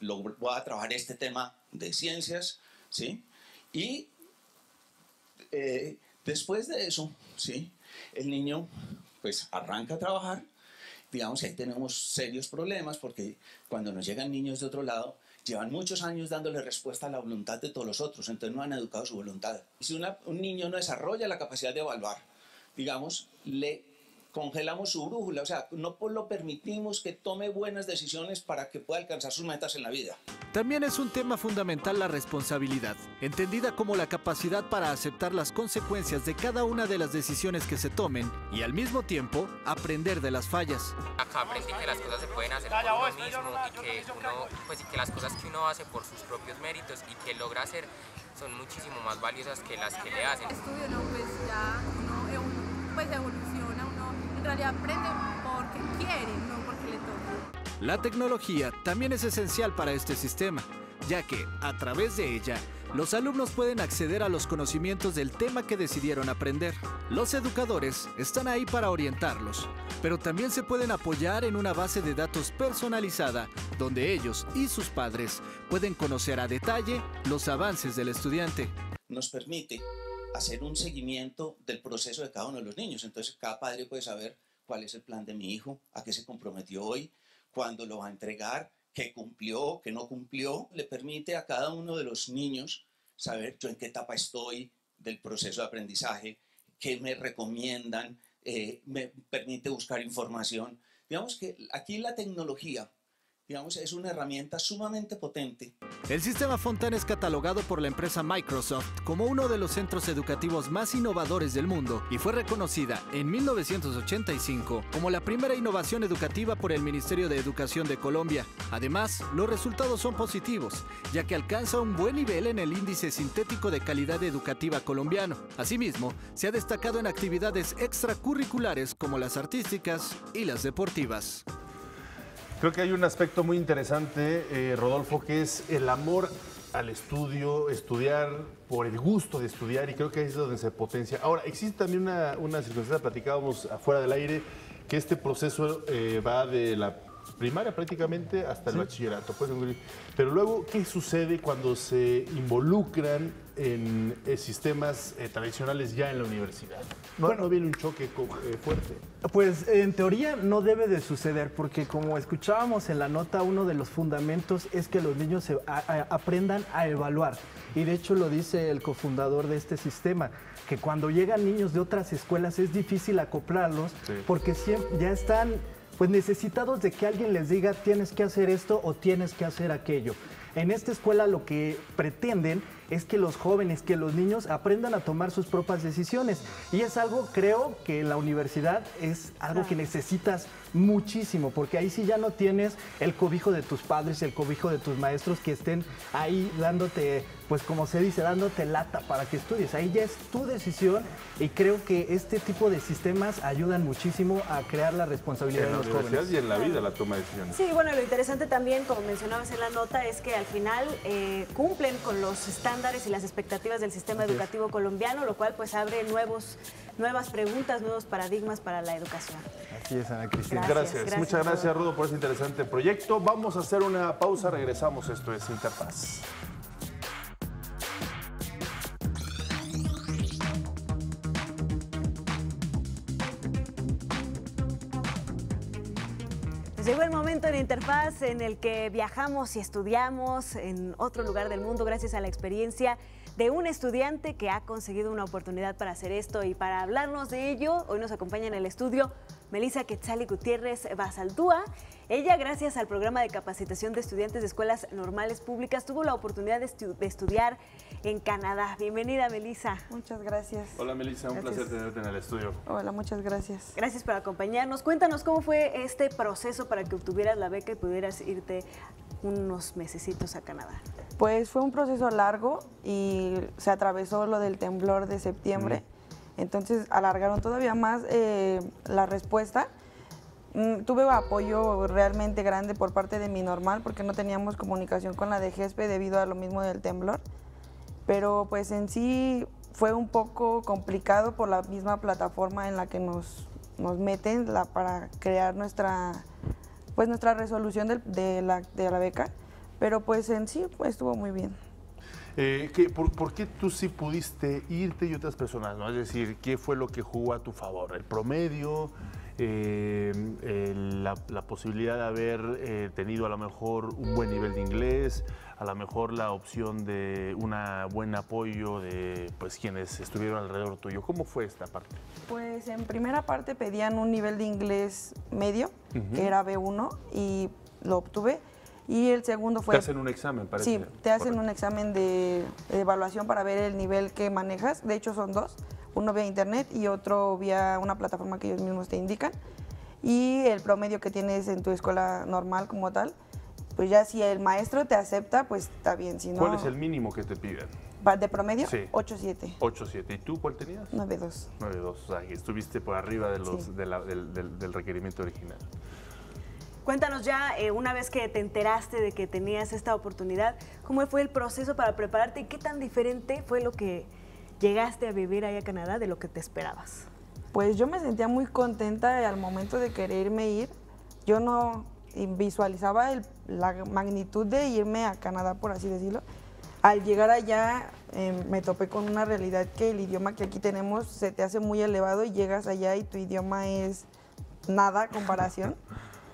voy a trabajar este tema de ciencias, ¿sí? Y después de eso, ¿sí? El niño pues arranca a trabajar, digamos, ahí tenemos serios problemas porque cuando nos llegan niños de otro lado, llevan muchos años dándole respuesta a la voluntad de todos los otros, entonces no han educado su voluntad. Si un niño no desarrolla la capacidad de evaluar, digamos, le congelamos su brújula, o sea, no lo permitimos que tome buenas decisiones para que pueda alcanzar sus metas en la vida. También es un tema fundamental la responsabilidad, entendida como la capacidad para aceptar las consecuencias de cada una de las decisiones que se tomen y al mismo tiempo aprender de las fallas. Acá aprendí que las cosas se pueden hacer por uno mismo y que las cosas que uno hace por sus propios méritos y que logra hacer son muchísimo más valiosas que las que le hacen. El estudio pues evoluciona, uno en realidad aprende porque quiere, no porque le toca. La tecnología también es esencial para este sistema, ya que, a través de ella, los alumnos pueden acceder a los conocimientos del tema que decidieron aprender. Los educadores están ahí para orientarlos, pero también se pueden apoyar en una base de datos personalizada, donde ellos y sus padres pueden conocer a detalle los avances del estudiante. Nos permite hacer un seguimiento del proceso de cada uno de los niños. Entonces cada padre puede saber cuál es el plan de mi hijo, a qué se comprometió hoy, cuándo lo va a entregar, qué cumplió, qué no cumplió. Le permite a cada uno de los niños saber yo en qué etapa estoy del proceso de aprendizaje, qué me recomiendan, me permite buscar información. Digamos que aquí la tecnología, digamos, es una herramienta sumamente potente. El sistema Fontana es catalogado por la empresa Microsoft como uno de los centros educativos más innovadores del mundo y fue reconocida en 1985 como la primera innovación educativa por el Ministerio de Educación de Colombia. Además, los resultados son positivos, ya que alcanza un buen nivel en el índice sintético de calidad educativa colombiano. Asimismo, se ha destacado en actividades extracurriculares como las artísticas y las deportivas. Creo que hay un aspecto muy interesante, Rodolfo, que es el amor al estudio, estudiar por el gusto de estudiar, y creo que ahí es donde se potencia. Ahora, existe también una circunstancia, platicábamos afuera del aire, que este proceso va de la primaria prácticamente hasta el bachillerato. Pero luego, ¿qué sucede cuando se involucran en sistemas tradicionales ya en la universidad? ¿No viene un choque fuerte? Pues en teoría no debe de suceder, porque como escuchábamos en la nota, uno de los fundamentos es que los niños aprendan a evaluar. Y de hecho lo dice el cofundador de este sistema, que cuando llegan niños de otras escuelas es difícil acoplarlos, porque siempre ya están pues necesitados de que alguien les diga tienes que hacer esto o tienes que hacer aquello. En esta escuela lo que pretenden es que los jóvenes, que los niños aprendan a tomar sus propias decisiones. Y es algo, creo, que en la universidad es algo que necesitas muchísimo, porque ahí sí ya no tienes el cobijo de tus padres, el cobijo de tus maestros que estén ahí dándote, pues como se dice, dándote lata para que estudies. Ahí ya es tu decisión y creo que este tipo de sistemas ayudan muchísimo a crear la responsabilidad de los jóvenes. Y en la vida la toma de decisiones. Sí, bueno, lo interesante también, como mencionabas en la nota, es que al final cumplen con los estándares y las expectativas del sistema educativo colombiano, lo cual pues abre nuevas preguntas, nuevos paradigmas para la educación. Así es, Ana Cristina. Gracias. Muchas gracias, Rudo, por ese interesante proyecto. Vamos a hacer una pausa, regresamos. Esto es Interfaz. Llegó el momento en Interfaz en el que viajamos y estudiamos en otro lugar del mundo gracias a la experiencia de un estudiante que ha conseguido una oportunidad para hacer esto, y para hablarnos de ello, hoy nos acompaña en el estudio Melissa Quetzali Gutiérrez Basaldúa. Ella, gracias al programa de capacitación de estudiantes de escuelas normales públicas, tuvo la oportunidad de estudiar en Canadá. Bienvenida, Melissa. Muchas gracias. Hola, Melissa, un placer tenerte en el estudio. Hola, muchas gracias. Gracias por acompañarnos. Cuéntanos cómo fue este proceso para que obtuvieras la beca y pudieras irte unos mesecitos a Canadá. Pues fue un proceso largo y se atravesó lo del temblor de septiembre. Entonces alargaron todavía más la respuesta. Tuve apoyo realmente grande por parte de mi normal, porque no teníamos comunicación con la de GESPE debido a lo mismo del temblor. Pero pues en sí fue un poco complicado por la misma plataforma en la que nos meten para crear nuestra resolución de la beca. Pero pues en sí estuvo muy bien. ¿Por qué tú sí pudiste irte y otras personas no? Es decir, ¿qué fue lo que jugó a tu favor? ¿El promedio? La posibilidad de haber tenido a lo mejor un buen nivel de inglés, a lo mejor la opción de un buen apoyo de pues quienes estuvieron alrededor tuyo. ¿Cómo fue esta parte? Pues en primera parte pedían un nivel de inglés medio, que era B1, y lo obtuve. Y el segundo fue... ¿Te hacen un examen, parece? Sí, te hacen un examen de evaluación para ver el nivel que manejas. De hecho, son dos. Uno vía internet y otro vía una plataforma que ellos mismos te indican. Y el promedio que tienes en tu escuela normal como tal. Pues ya si el maestro te acepta, pues está bien. Si no, ¿cuál es el mínimo que te piden? ¿De promedio? Sí. 8.7. 8.7. ¿Y tú cuál tenías? 9.2. 9.2. O sea, que estuviste por arriba de los, del requerimiento original. Cuéntanos ya, una vez que te enteraste de que tenías esta oportunidad, ¿cómo fue el proceso para prepararte y qué tan diferente fue lo que llegaste a vivir ahí a Canadá de lo que te esperabas? Pues yo me sentía muy contenta al momento de quererme ir. Yo no visualizaba la magnitud de irme a Canadá, por así decirlo. Al llegar allá me topé con una realidad que el idioma que aquí tenemos se te hace muy elevado y llegas allá y tu idioma es nada a comparación.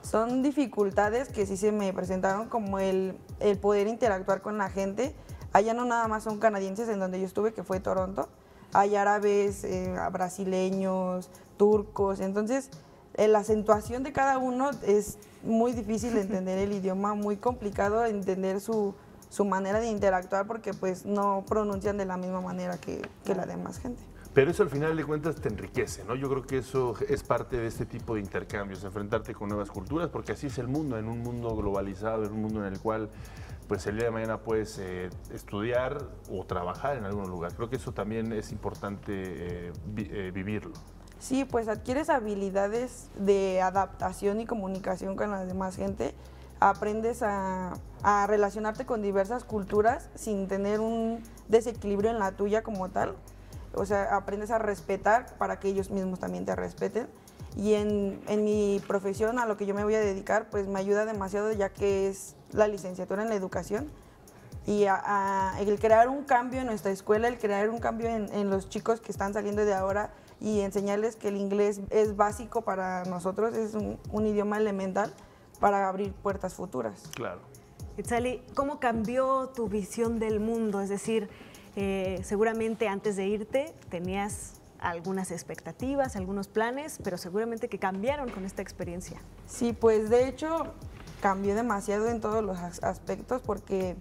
Son dificultades que sí se me presentaron, como el poder interactuar con la gente. Allá no nada más son canadienses, en donde yo estuve, que fue Toronto. Hay árabes, brasileños, turcos. Entonces, la acentuación de cada uno es muy difícil de entender el idioma, muy complicado entender su manera de interactuar, porque pues no pronuncian de la misma manera que la demás gente. Pero eso al final de cuentas te enriquece, ¿no? Yo creo que eso es parte de este tipo de intercambios, enfrentarte con nuevas culturas, porque así es el mundo, en un mundo globalizado, en un mundo en el cual pues el día de mañana puedes estudiar o trabajar en algún lugar. Creo que eso también es importante vivirlo. Sí, pues adquieres habilidades de adaptación y comunicación con la demás gente. Aprendes a relacionarte con diversas culturas sin tener un desequilibrio en la tuya como tal. O sea, aprendes a respetar para que ellos mismos también te respeten. Y en mi profesión, a lo que yo me voy a dedicar, pues me ayuda demasiado, ya que es la licenciatura en la educación. Y el crear un cambio en nuestra escuela, el crear un cambio en los chicos que están saliendo de ahora y enseñarles que el inglés es básico para nosotros, es un idioma elemental para abrir puertas futuras. Claro. Itzali, ¿cómo cambió tu visión del mundo? Es decir, seguramente antes de irte tenías algunas expectativas, algunos planes, pero seguramente que cambiaron con esta experiencia. Sí, pues de hecho cambió demasiado en todos los aspectos, porque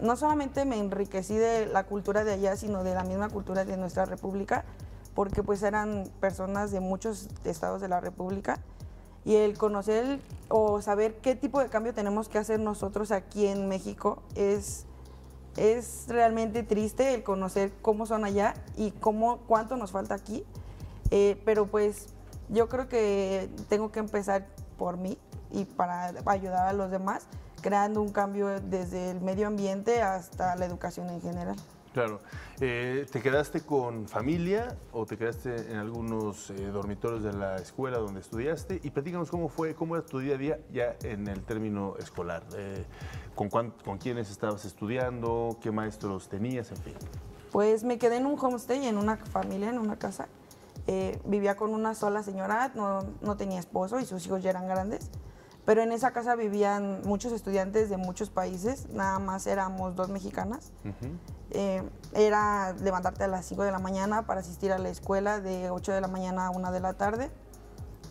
no solamente me enriquecí de la cultura de allá, sino de la misma cultura de nuestra república, porque pues eran personas de muchos estados de la república, y el conocer o saber qué tipo de cambio tenemos que hacer nosotros aquí en México es realmente triste, el conocer cómo son allá y cuánto nos falta aquí, pero pues yo creo que tengo que empezar por mí y para ayudar a los demás, creando un cambio desde el medio ambiente hasta la educación en general. Claro. ¿Te quedaste con familia o te quedaste en algunos dormitorios de la escuela donde estudiaste? Y platícanos cómo era tu día a día ya en el término escolar. ¿Con quiénes estabas estudiando? ¿Qué maestros tenías? En fin. Pues me quedé en un homestay, en una familia, en una casa. Vivía con una sola señora, no tenía esposo y sus hijos ya eran grandes. Pero en esa casa vivían muchos estudiantes de muchos países, nada más éramos 2 mexicanas. Era levantarte a las 5 de la mañana para asistir a la escuela, de 8 de la mañana a 1 de la tarde.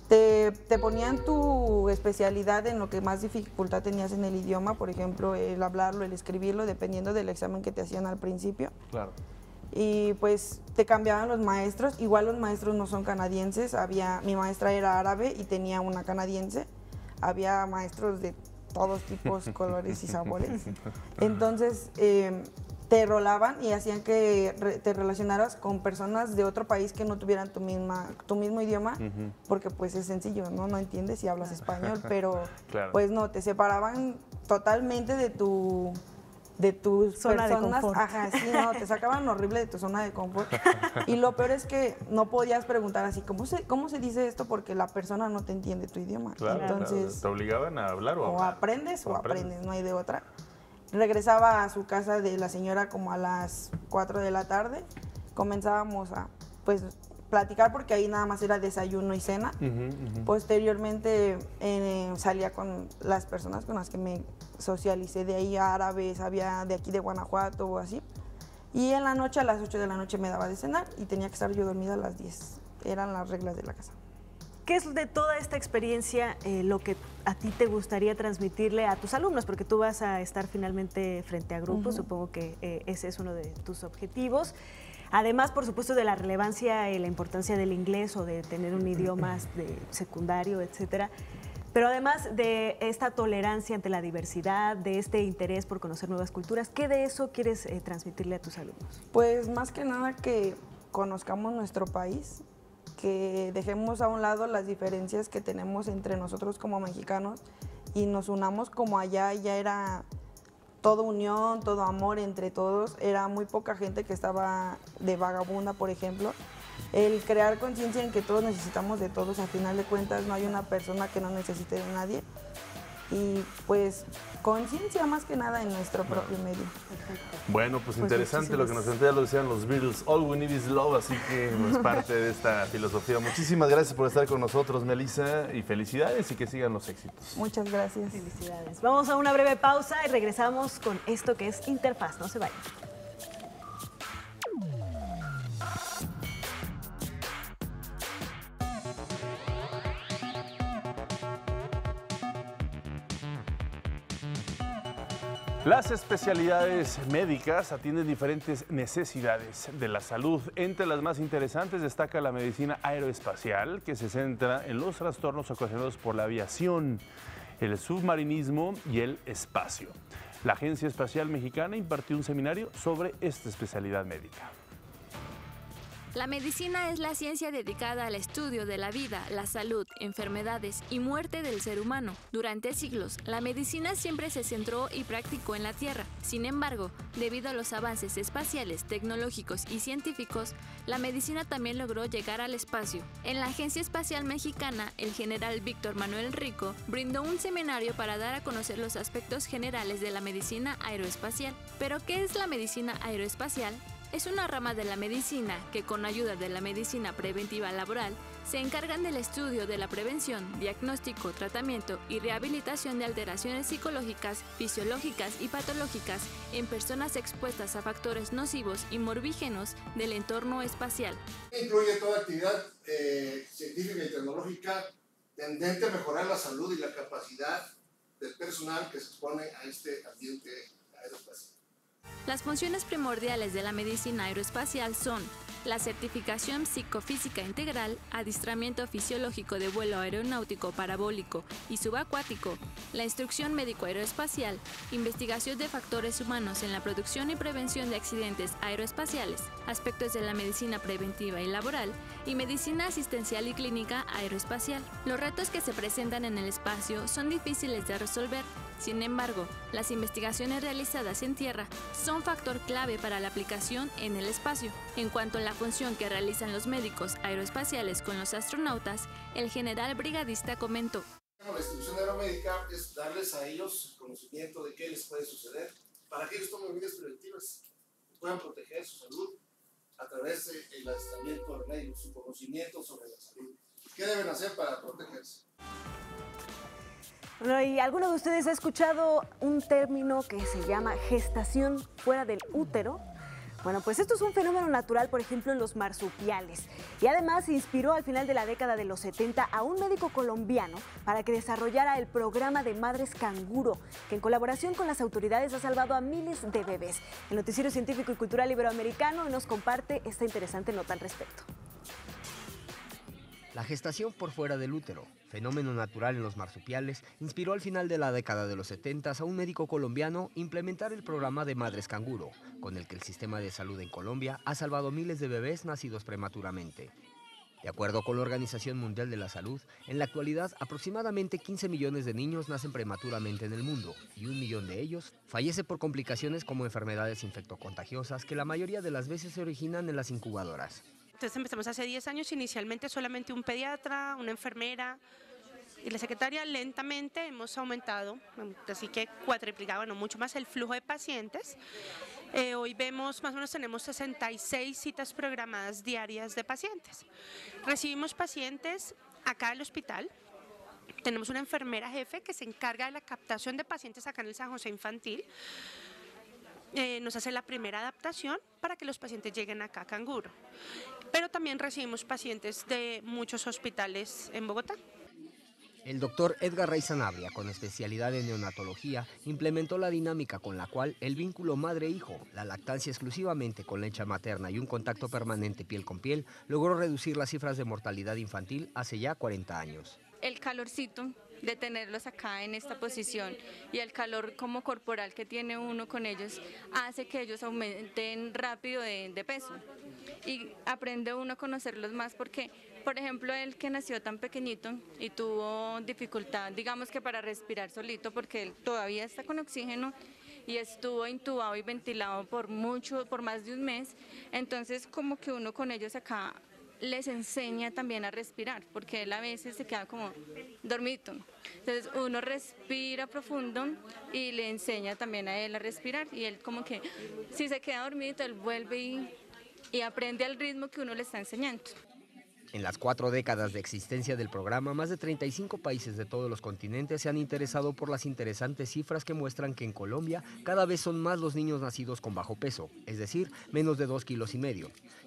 Te ponían tu especialidad en lo que más dificultad tenías en el idioma, por ejemplo, el hablarlo, el escribirlo, dependiendo del examen que te hacían al principio. Claro. Y pues te cambiaban los maestros, igual los maestros no son canadienses, mi maestra era árabe y tenía una canadiense. Había maestros de todos tipos, colores y sabores. Entonces, te rolaban y hacían que te relacionaras con personas de otro país que no tuvieran tu mismo idioma, porque pues es sencillo, no entiendes si hablas español, pero claro, pues no, te separaban totalmente de tus zona personas, de confort. Ajá, sí, no, te sacaban horrible de tu zona de confort. Y lo peor es que no podías preguntar así, ¿cómo se dice esto? Porque la persona no te entiende tu idioma. Claro, entonces claro. Te obligaban a hablar o hablar. O aprendes, no hay de otra. Regresaba a su casa de la señora como a las 4 de la tarde. Comenzábamos a platicar, porque ahí nada más era desayuno y cena. Posteriormente salía con las personas con las que me socialicé de ahí, árabes, había de aquí de Guanajuato o así. Y en la noche, a las 8 de la noche me daba de cenar y tenía que estar yo dormida a las 10. Eran las reglas de la casa. ¿Qué es de toda esta experiencia lo que a ti te gustaría transmitirle a tus alumnos? Porque tú vas a estar finalmente frente a grupos, supongo que ese es uno de tus objetivos. Además, por supuesto, de la relevancia y la importancia del inglés o de tener un idioma de secundario, etcétera. Pero además de esta tolerancia ante la diversidad, de este interés por conocer nuevas culturas, ¿qué de eso quieres transmitirle a tus alumnos? Pues más que nada que conozcamos nuestro país, que dejemos a un lado las diferencias que tenemos entre nosotros como mexicanos y nos unamos como allá. Ya era todo unión, todo amor entre todos. Era muy poca gente que estaba de vagabunda, por ejemplo. El crear conciencia en que todos necesitamos de todos, al final de cuentas no hay una persona que no necesite de nadie. y pues conciencia más que nada en nuestro propio medio. Bueno, pues interesante lo que nos lo decían los Beatles, all we need is love, así que es parte de esta filosofía. Muchísimas gracias por estar con nosotros, Melissa, y felicidades y que sigan los éxitos. Muchas gracias. Felicidades. Vamos a una breve pausa y regresamos con esto que es Interfaz. No se vayan. Las especialidades médicas atienden diferentes necesidades de la salud. Entre las más interesantes destaca la medicina aeroespacial, que se centra en los trastornos ocasionados por la aviación, el submarinismo y el espacio. La Agencia Espacial Mexicana impartió un seminario sobre esta especialidad médica. La medicina es la ciencia dedicada al estudio de la vida, la salud, enfermedades y muerte del ser humano. Durante siglos, la medicina siempre se centró y practicó en la Tierra. Sin embargo, debido a los avances espaciales, tecnológicos y científicos, la medicina también logró llegar al espacio. En la Agencia Espacial Mexicana, el general Víctor Manuel Rico brindó un seminario para dar a conocer los aspectos generales de la medicina aeroespacial. ¿Pero qué es la medicina aeroespacial? Es una rama de la medicina que, con ayuda de la medicina preventiva laboral, se encargan del estudio de la prevención, diagnóstico, tratamiento y rehabilitación de alteraciones psicológicas, fisiológicas y patológicas en personas expuestas a factores nocivos y morbígenos del entorno espacial. Incluye toda actividad científica y tecnológica tendente a mejorar la salud y la capacidad del personal que se expone a este ambiente aeroespacial. Las funciones primordiales de la medicina aeroespacial son la certificación psicofísica integral, adiestramiento fisiológico de vuelo aeronáutico parabólico y subacuático, la instrucción médico-aeroespacial, investigación de factores humanos en la producción y prevención de accidentes aeroespaciales, aspectos de la medicina preventiva y laboral, y medicina asistencial y clínica aeroespacial. Los retos que se presentan en el espacio son difíciles de resolver. Sin embargo, las investigaciones realizadas en tierra son factor clave para la aplicación en el espacio. En cuanto a la función que realizan los médicos aeroespaciales con los astronautas, el general brigadista comentó: La instrucción aeromédica es darles a ellos conocimiento de qué les puede suceder para que ellos tomen medidas preventivas y puedan proteger su salud a través del adiestramiento del médico, su conocimiento sobre la salud. ¿Qué deben hacer para protegerse? Bueno, ¿y alguno de ustedes ha escuchado un término que se llama gestación fuera del útero? Bueno, pues esto es un fenómeno natural, por ejemplo, en los marsupiales. Y además inspiró al final de la década de los 70 a un médico colombiano para que desarrollara el programa de madres canguro, que en colaboración con las autoridades ha salvado a miles de bebés. El Noticiero Científico y Cultural Iberoamericano nos comparte esta interesante nota al respecto. La gestación por fuera del útero, fenómeno natural en los marsupiales, inspiró al final de la década de los 70 a un médico colombiano implementar el programa de Madres Canguro, con el que el sistema de salud en Colombia ha salvado miles de bebés nacidos prematuramente. De acuerdo con la Organización Mundial de la Salud, en la actualidad aproximadamente 15 millones de niños nacen prematuramente en el mundo y 1 millón de ellos fallece por complicaciones como enfermedades infectocontagiosas que la mayoría de las veces se originan en las incubadoras. Entonces empezamos hace 10 años, inicialmente solamente un pediatra, una enfermera y la secretaria. Lentamente hemos aumentado, así que cuatriplicado, bueno, mucho más el flujo de pacientes. Hoy vemos, más o menos tenemos 66 citas programadas diarias de pacientes. Recibimos pacientes acá al hospital. Tenemos una enfermera jefe que se encarga de la captación de pacientes acá en el San José Infantil. Nos hace la primera adaptación para que los pacientes lleguen acá a Canguro. Pero también recibimos pacientes de muchos hospitales en Bogotá. El doctor Edgar Rey Sanabria, con especialidad en neonatología, implementó la dinámica con la cual el vínculo madre-hijo, la lactancia exclusivamente con leche materna y un contacto permanente piel con piel, logró reducir las cifras de mortalidad infantil hace ya 40 años. El calorcito de tenerlos acá en esta posición y el calor como corporal que tiene uno con ellos hace que ellos aumenten rápido de peso y aprende uno a conocerlos más porque, por ejemplo, él que nació tan pequeñito y tuvo dificultad, digamos que para respirar solito porque él todavía está con oxígeno y estuvo intubado y ventilado por más de un mes, entonces como que uno con ellos acá les enseña también a respirar, porque él a veces se queda como dormidito. Entonces uno respira profundo y le enseña también a él a respirar, y él como que si se queda dormidito, él vuelve y aprende al ritmo que uno le está enseñando. En las 4 décadas de existencia del programa, más de 35 países de todos los continentes se han interesado por las interesantes cifras que muestran que en Colombia cada vez son más los niños nacidos con bajo peso, es decir, menos de 2,5 kilos,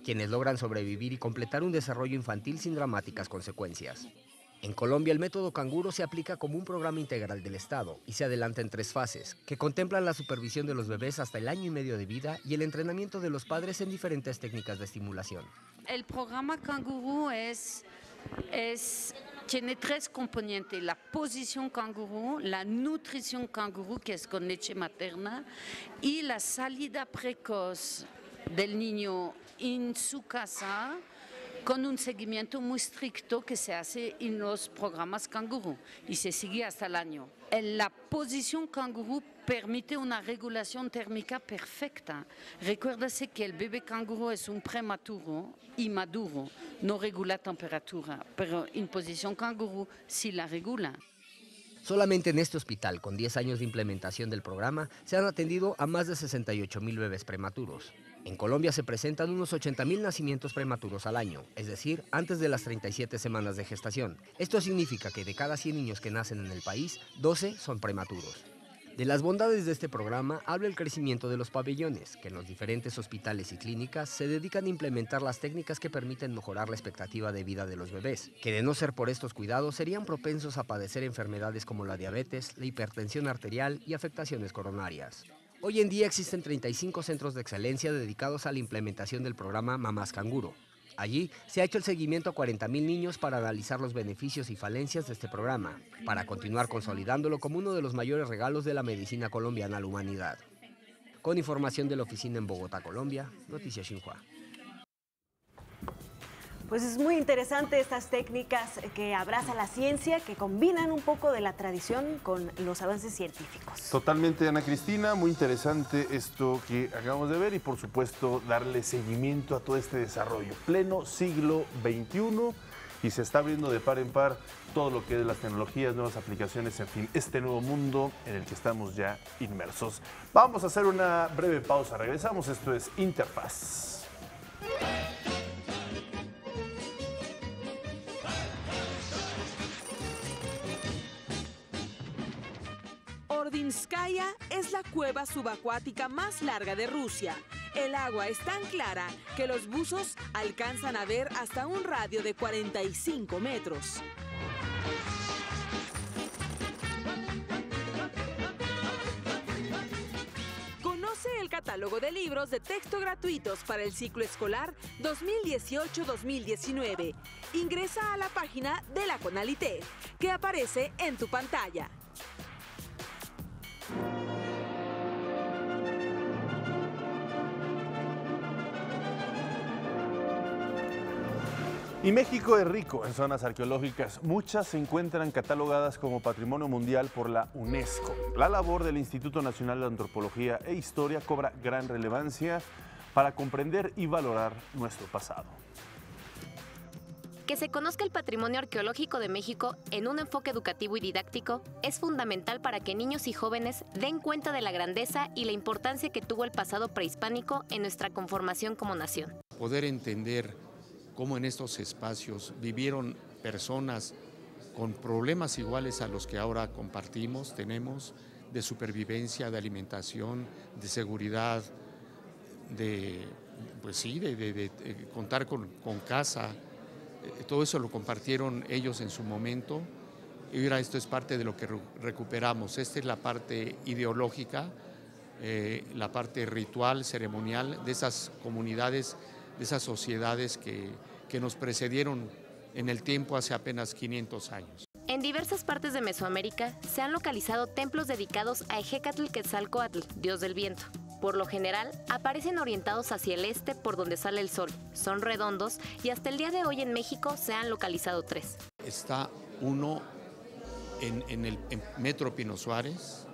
quienes logran sobrevivir y completar un desarrollo infantil sin dramáticas consecuencias. En Colombia, el método canguro se aplica como un programa integral del Estado y se adelanta en 3 fases, que contemplan la supervisión de los bebés hasta el 1 año y medio de vida y el entrenamiento de los padres en diferentes técnicas de estimulación. El programa canguro tiene 3 componentes: la posición canguro, la nutrición canguro, que es con leche materna, y la salida precoz del niño en su casa, con un seguimiento muy estricto que se hace en los programas canguro y se sigue hasta el año. La posición canguro permite una regulación térmica perfecta. Recuérdese que el bebé canguro es un prematuro y maduro, no regula temperatura, pero en posición canguro sí la regula. Solamente en este hospital, con 10 años de implementación del programa, se han atendido a más de 68,000 bebés prematuros. En Colombia se presentan unos 80,000 nacimientos prematuros al año, es decir, antes de las 37 semanas de gestación. Esto significa que de cada 100 niños que nacen en el país, 12 son prematuros. De las bondades de este programa habla el crecimiento de los pabellones, que en los diferentes hospitales y clínicas se dedican a implementar las técnicas que permiten mejorar la expectativa de vida de los bebés, que de no ser por estos cuidados serían propensos a padecer enfermedades como la diabetes, la hipertensión arterial y afectaciones coronarias. Hoy en día existen 35 centros de excelencia dedicados a la implementación del programa Mamás Canguro. Allí se ha hecho el seguimiento a 40,000 niños para analizar los beneficios y falencias de este programa, para continuar consolidándolo como uno de los mayores regalos de la medicina colombiana a la humanidad. Con información de la oficina en Bogotá, Colombia, Noticias Xinhua. Pues es muy interesante estas técnicas que abraza la ciencia, que combinan un poco de la tradición con los avances científicos. Totalmente, Ana Cristina, muy interesante esto que acabamos de ver y por supuesto darle seguimiento a todo este desarrollo. Pleno siglo XXI y se está abriendo de par en par todo lo que es las tecnologías, nuevas aplicaciones, en fin, este nuevo mundo en el que estamos ya inmersos. Vamos a hacer una breve pausa, regresamos, esto es Interfaz. Ordinskaya es la cueva subacuática más larga de Rusia. El agua es tan clara que los buzos alcanzan a ver hasta un radio de 45 metros. Conoce el catálogo de libros de texto gratuitos para el ciclo escolar 2018-2019. Ingresa a la página de la Conalité, que aparece en tu pantalla. Y México es rico en zonas arqueológicas. Muchas se encuentran catalogadas como Patrimonio Mundial por la UNESCO. La labor del Instituto Nacional de Antropología e Historia cobra gran relevancia para comprender y valorar nuestro pasado. Que se conozca el patrimonio arqueológico de México en un enfoque educativo y didáctico es fundamental para que niños y jóvenes den cuenta de la grandeza y la importancia que tuvo el pasado prehispánico en nuestra conformación como nación. Poder entender cómo en estos espacios vivieron personas con problemas iguales a los que ahora compartimos, tenemos, de supervivencia, de alimentación, de seguridad, de contar con casa. Todo eso lo compartieron ellos en su momento y ahora esto es parte de lo que recuperamos. Esta es la parte ideológica, la parte ritual, ceremonial de esas comunidades, de esas sociedades que nos precedieron en el tiempo hace apenas 500 años. En diversas partes de Mesoamérica se han localizado templos dedicados a Ejecatl-Quetzalcóatl, dios del viento. Por lo general, aparecen orientados hacia el este por donde sale el sol, son redondos y hasta el día de hoy en México se han localizado 3. Está uno en Metro Pino Suárez,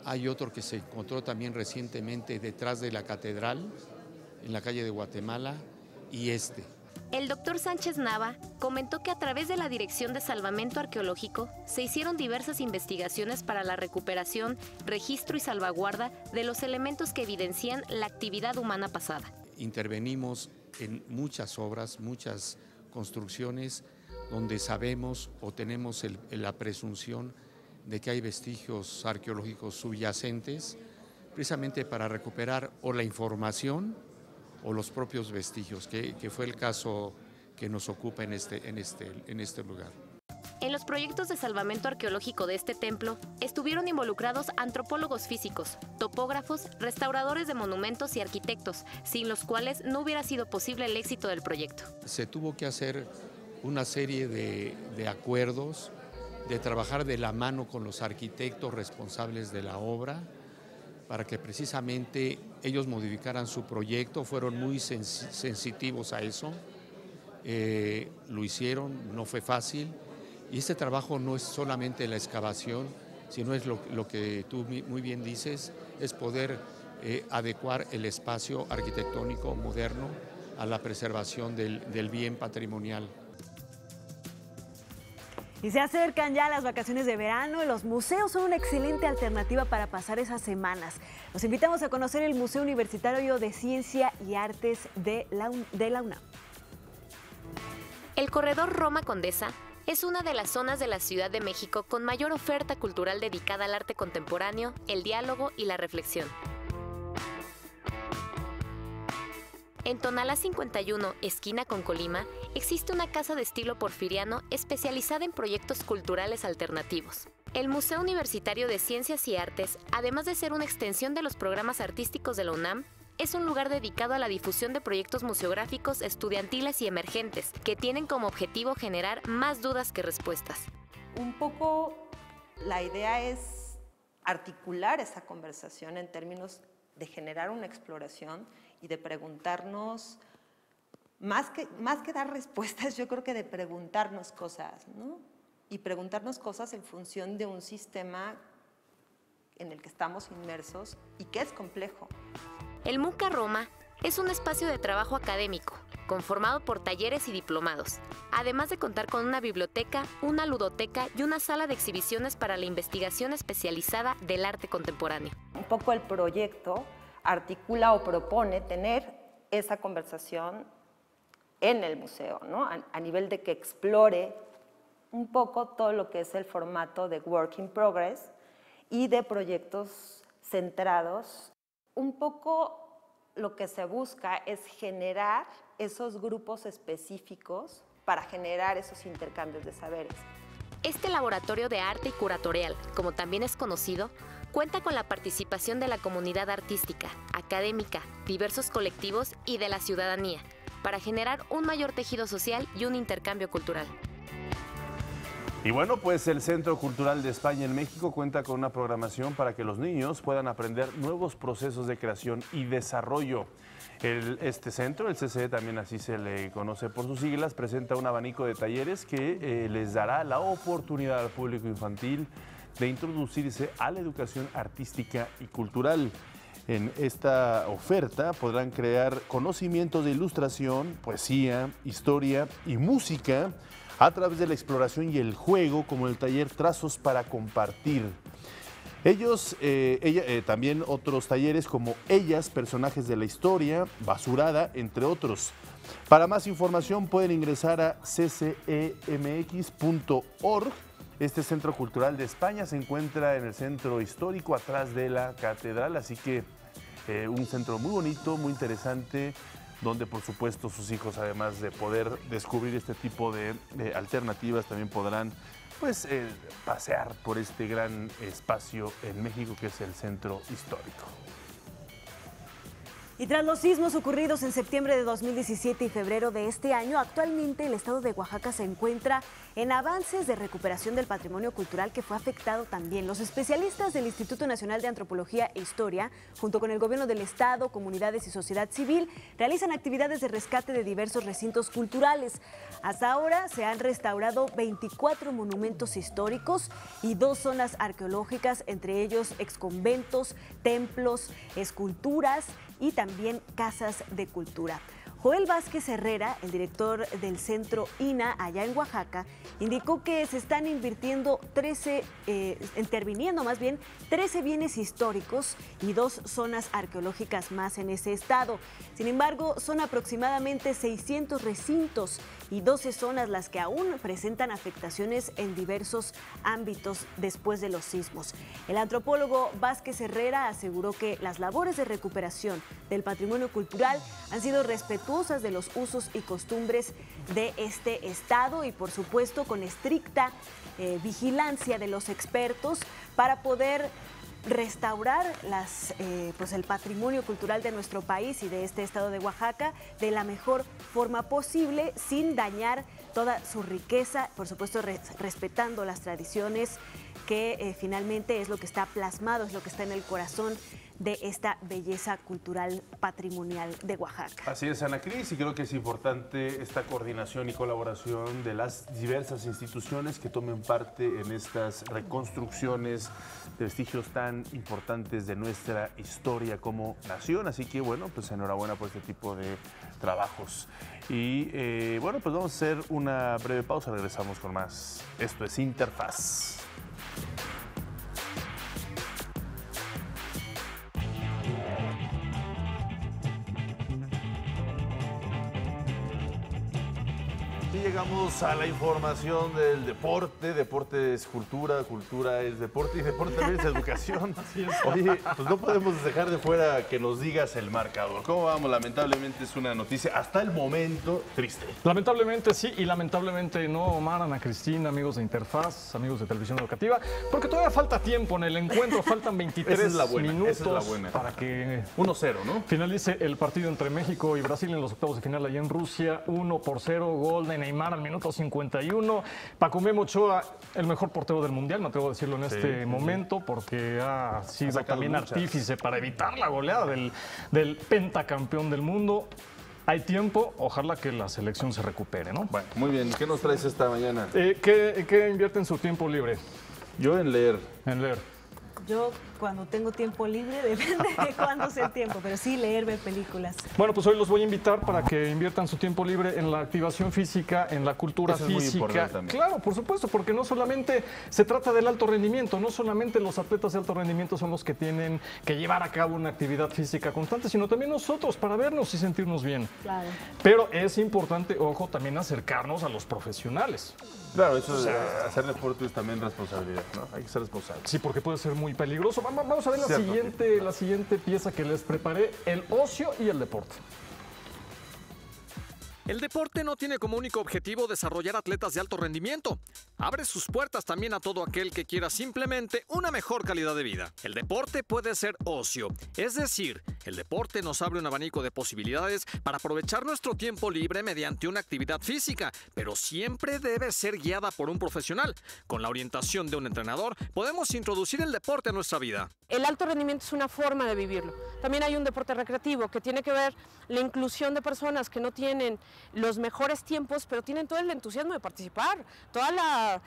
hay otro que se encontró también recientemente detrás de la catedral, en la calle de Guatemala, y El doctor Sánchez Nava comentó que a través de la Dirección de Salvamento Arqueológico se hicieron diversas investigaciones para la recuperación, registro y salvaguarda de los elementos que evidencian la actividad humana pasada. Intervenimos en muchas obras, muchas construcciones donde sabemos o tenemos la presunción de que hay vestigios arqueológicos subyacentes, precisamente para recuperar o la información o los propios vestigios, que fue el caso que nos ocupa en este lugar. En los proyectos de salvamento arqueológico de este templo estuvieron involucrados antropólogos físicos, topógrafos, restauradores de monumentos y arquitectos, sin los cuales no hubiera sido posible el éxito del proyecto. Se tuvo que hacer una serie de acuerdos, de trabajar de la mano con los arquitectos responsables de la obra, para que precisamente ellos modificaran su proyecto. Fueron muy sensitivos a eso, lo hicieron, no fue fácil, y este trabajo no es solamente la excavación, sino es lo que tú muy bien dices, es poder adecuar el espacio arquitectónico moderno a la preservación del bien patrimonial. Y se acercan ya las vacaciones de verano y los museos son una excelente alternativa para pasar esas semanas. Los invitamos a conocer el Museo Universitario de Ciencia y Artes de la UNAM. El corredor Roma Condesa es una de las zonas de la Ciudad de México con mayor oferta cultural dedicada al arte contemporáneo, el diálogo y la reflexión. En Tonalá 51, esquina con Colima, existe una casa de estilo porfiriano especializada en proyectos culturales alternativos. El Museo Universitario de Ciencias y Artes, además de ser una extensión de los programas artísticos de la UNAM, es un lugar dedicado a la difusión de proyectos museográficos estudiantiles y emergentes, que tienen como objetivo generar más dudas que respuestas. Un poco la idea es articular esa conversación en términos de generar una exploración y de preguntarnos, más que dar respuestas, yo creo que de preguntarnos cosas, ¿no? Y preguntarnos cosas en función de un sistema en el que estamos inmersos y que es complejo. El MUCA Roma es un espacio de trabajo académico, conformado por talleres y diplomados, además de contar con una biblioteca, una ludoteca y una sala de exhibiciones para la investigación especializada del arte contemporáneo. Un poco el proyecto articula o propone tener esa conversación en el museo, ¿no? A nivel de que explore un poco todo lo que es el formato de work in progress y de proyectos centrados. Un poco lo que se busca es generar esos grupos específicos para generar esos intercambios de saberes. Este laboratorio de arte y curatorial, como también es conocido, cuenta con la participación de la comunidad artística, académica, diversos colectivos y de la ciudadanía, para generar un mayor tejido social y un intercambio cultural. Y bueno, pues el Centro Cultural de España en México cuenta con una programación para que los niños puedan aprender nuevos procesos de creación y desarrollo. Este centro, el CCE, también así se le conoce por sus siglas, presenta un abanico de talleres que les dará la oportunidad al público infantil de introducirse a la educación artística y cultural. En esta oferta podrán crear conocimientos de ilustración, poesía, historia y música a través de la exploración y el juego, como el taller Trazos para Compartir. También otros talleres como Ellas, personajes de la historia, Basurada, entre otros. Para más información pueden ingresar a ccemx.org. Este Centro Cultural de España se encuentra en el centro histórico, atrás de la catedral, así que un centro muy bonito, muy interesante, donde por supuesto sus hijos, además de poder descubrir este tipo de alternativas, también podrán pasear por este gran espacio en México que es el centro histórico. Y tras los sismos ocurridos en septiembre de 2017 y febrero de este año, actualmente el estado de Oaxaca se encuentra en avances de recuperación del patrimonio cultural que fue afectado también. Los especialistas del Instituto Nacional de Antropología e Historia, junto con el gobierno del estado, comunidades y sociedad civil, realizan actividades de rescate de diversos recintos culturales. Hasta ahora se han restaurado 24 monumentos históricos y 2 zonas arqueológicas, entre ellos exconventos, templos, esculturas y también casas de cultura. Joel Vázquez Herrera, el director del Centro INA allá en Oaxaca, indicó que se están interviniendo 13 bienes históricos y 2 zonas arqueológicas más en ese estado. Sin embargo, son aproximadamente 600 recintos y 12 zonas las que aún presentan afectaciones en diversos ámbitos después de los sismos. El antropólogo Vázquez Herrera aseguró que las labores de recuperación del patrimonio cultural han sido respetuosas de los usos y costumbres de este estado y, por supuesto, con estricta vigilancia de los expertos para poder restaurar el patrimonio cultural de nuestro país y de este estado de Oaxaca de la mejor forma posible, sin dañar toda su riqueza, por supuesto respetando las tradiciones, que finalmente es lo que está plasmado, es lo que está en el corazón de esta belleza cultural patrimonial de Oaxaca. Así es, Ana Cris, y creo que es importante esta coordinación y colaboración de las diversas instituciones que tomen parte en estas reconstrucciones de vestigios tan importantes de nuestra historia como nación. Así que, bueno, pues enhorabuena por este tipo de trabajos. Y bueno, pues vamos a hacer una breve pausa, regresamos con más. Esto es Interfaz. Y llegamos a la información del deporte. Deporte es cultura, cultura es deporte y deporte también es educación. Oye, pues no podemos dejar de fuera que nos digas el marcador. ¿Cómo vamos? Lamentablemente es una noticia hasta el momento triste. Lamentablemente sí y lamentablemente no, Omar, Ana Cristina, amigos de Interfaz, amigos de Televisión Educativa, porque todavía falta tiempo en el encuentro, faltan 23 minutos para que 1-0, ¿no? Finalice el partido entre México y Brasil en los octavos de final allá en Rusia. 1-0, gol de Neymar al minuto 51. Paco Memo Ochoa, el mejor portero del Mundial, me atrevo a decirlo en este momento, porque ha sido también artífice para evitar la goleada del pentacampeón del mundo. Hay tiempo, ojalá que la selección se recupere, ¿no? Bueno, muy bien. ¿Qué nos traes esta mañana? ¿Qué invierte en su tiempo libre? Yo en leer. En leer. Yo cuando tengo tiempo libre, depende de cuándo sea el tiempo, pero sí leer, ver películas. Bueno, pues hoy los voy a invitar para que inviertan su tiempo libre en la activación física, en la cultura Eso física. es muy importante también. Claro, por supuesto, porque no solamente se trata del alto rendimiento, no solamente los atletas de alto rendimiento son los que tienen que llevar a cabo una actividad física constante, sino también nosotros para vernos y sentirnos bien. Claro. Pero es importante, ojo, también acercarnos a los profesionales. Claro, eso de hacer deporte es también responsabilidad, ¿no? Hay que ser responsable. Sí, porque puede ser muy peligroso. Vamos a ver la siguiente pieza que les preparé, el ocio y el deporte. El deporte no tiene como único objetivo desarrollar atletas de alto rendimiento. Abre sus puertas también a todo aquel que quiera simplemente una mejor calidad de vida. El deporte puede ser ocio, es decir, el deporte nos abre un abanico de posibilidades para aprovechar nuestro tiempo libre mediante una actividad física, pero siempre debe ser guiada por un profesional. Con la orientación de un entrenador, podemos introducir el deporte a nuestra vida. El alto rendimiento es una forma de vivirlo. También hay un deporte recreativo que tiene que ver la inclusión de personas que no tienen los mejores tiempos, pero tienen todo el entusiasmo de participar, toda la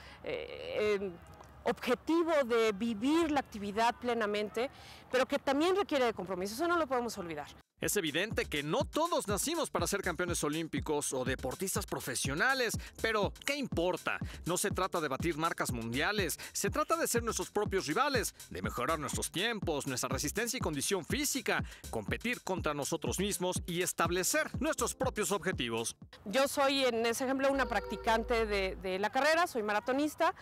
objetivo de vivir la actividad plenamente, pero que también requiere de compromiso. Eso no lo podemos olvidar. Es evidente que no todos nacimos para ser campeones olímpicos o deportistas profesionales, pero ¿qué importa? No se trata de batir marcas mundiales, se trata de ser nuestros propios rivales, de mejorar nuestros tiempos, nuestra resistencia y condición física, competir contra nosotros mismos y establecer nuestros propios objetivos. Yo soy, en ese ejemplo, una practicante de la carrera, soy maratonista.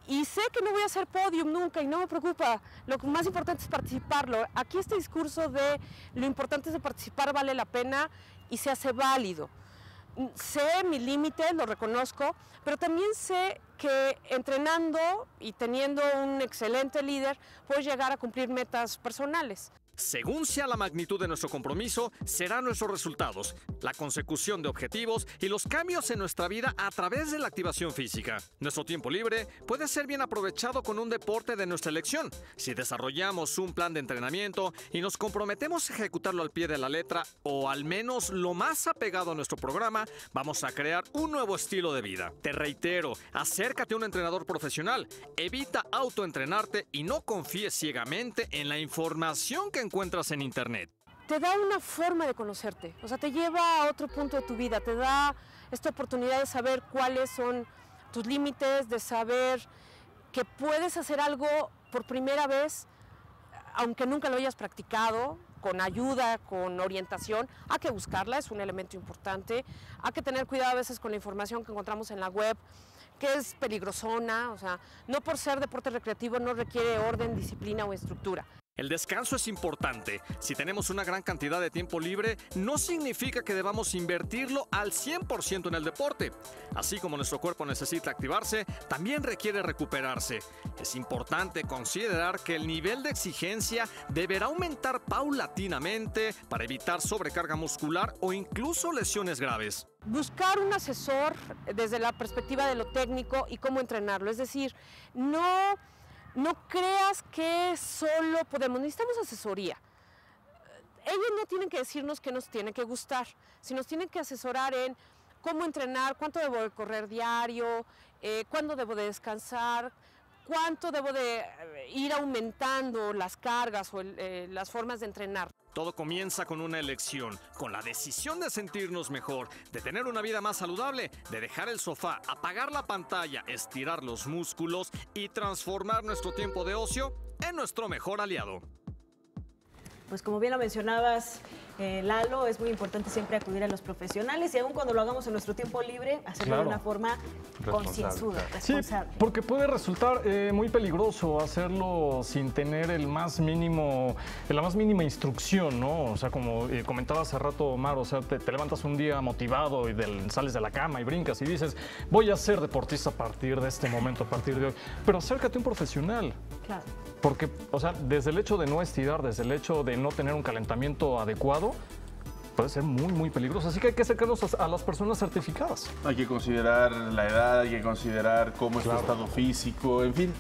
Y sé que no voy a hacer podium nunca y no me preocupa, lo más importante es participarlo. Aquí este discurso de lo importante es de participar vale la pena y se hace válido. Sé mi límite, lo reconozco, pero también sé que entrenando y teniendo un excelente líder puedo llegar a cumplir metas personales. Según sea la magnitud de nuestro compromiso, serán nuestros resultados, la consecución de objetivos y los cambios en nuestra vida a través de la activación física. Nuestro tiempo libre puede ser bien aprovechado con un deporte de nuestra elección. Si desarrollamos un plan de entrenamiento y nos comprometemos a ejecutarlo al pie de la letra, o al menos lo más apegado a nuestro programa, vamos a crear un nuevo estilo de vida. Te reitero, acércate a un entrenador profesional, evita autoentrenarte y no confíes ciegamente en la información que encuentras en internet. te da una forma de conocerte, o sea, te lleva a otro punto de tu vida, te da esta oportunidad de saber cuáles son tus límites, de saber que puedes hacer algo por primera vez, aunque nunca lo hayas practicado, con ayuda, con orientación. Hay que buscarla, es un elemento importante. Hay que tener cuidado a veces con la información que encontramos en la web, que es peligrosona, o sea, no por ser deporte recreativo no requiere orden, disciplina o estructura. El descanso es importante. Si tenemos una gran cantidad de tiempo libre, no significa que debamos invertirlo al 100% en el deporte. Así como nuestro cuerpo necesita activarse, también requiere recuperarse. Es importante considerar que el nivel de exigencia deberá aumentar paulatinamente para evitar sobrecarga muscular o incluso lesiones graves. Buscar un asesor desde la perspectiva de lo técnico y cómo entrenarlo, es decir, no creas que solo podemos, necesitamos asesoría. Ellos no tienen que decirnos qué nos tiene que gustar, sino nos tienen que asesorar en cómo entrenar, cuánto debo de correr diario, cuándo debo de descansar, cuánto debo de ir aumentando las cargas o las formas de entrenar. Todo comienza con una elección, con la decisión de sentirnos mejor, de tener una vida más saludable, de dejar el sofá, apagar la pantalla, estirar los músculos y transformar nuestro tiempo de ocio en nuestro mejor aliado. Pues como bien lo mencionabas, Lalo, es muy importante siempre acudir a los profesionales y aún cuando lo hagamos en nuestro tiempo libre, hacerlo de una forma concienzuda, responsable. Sí, porque puede resultar muy peligroso hacerlo sin tener la más mínima instrucción, ¿no? O sea, como comentaba hace rato Omar, o sea, te levantas un día motivado y sales de la cama y brincas y dices, voy a ser deportista a partir de este momento, a partir de hoy. Pero acércate a un profesional. Claro. Porque, o sea, desde el hecho de no estirar, desde el hecho de no tener un calentamiento adecuado, puede ser muy, muy peligroso. Así que hay que acercarnos a las personas certificadas. Hay que considerar la edad, hay que considerar cómo es tu estado físico, en fin,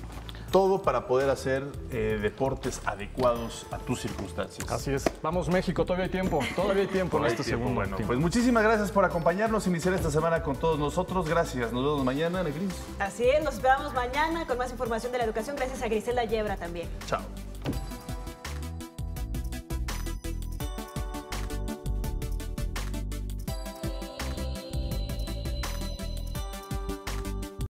todo para poder hacer deportes adecuados a tus circunstancias. Así es. Vamos, México, todavía hay tiempo en este segundo Bueno, tiempo. pues muchísimas gracias por acompañarnos, iniciar esta semana con todos nosotros. Gracias, nos vemos mañana, Ana Cris. Así es, nos esperamos mañana con más información de la educación. Gracias a Griselda Yebra también. Chao.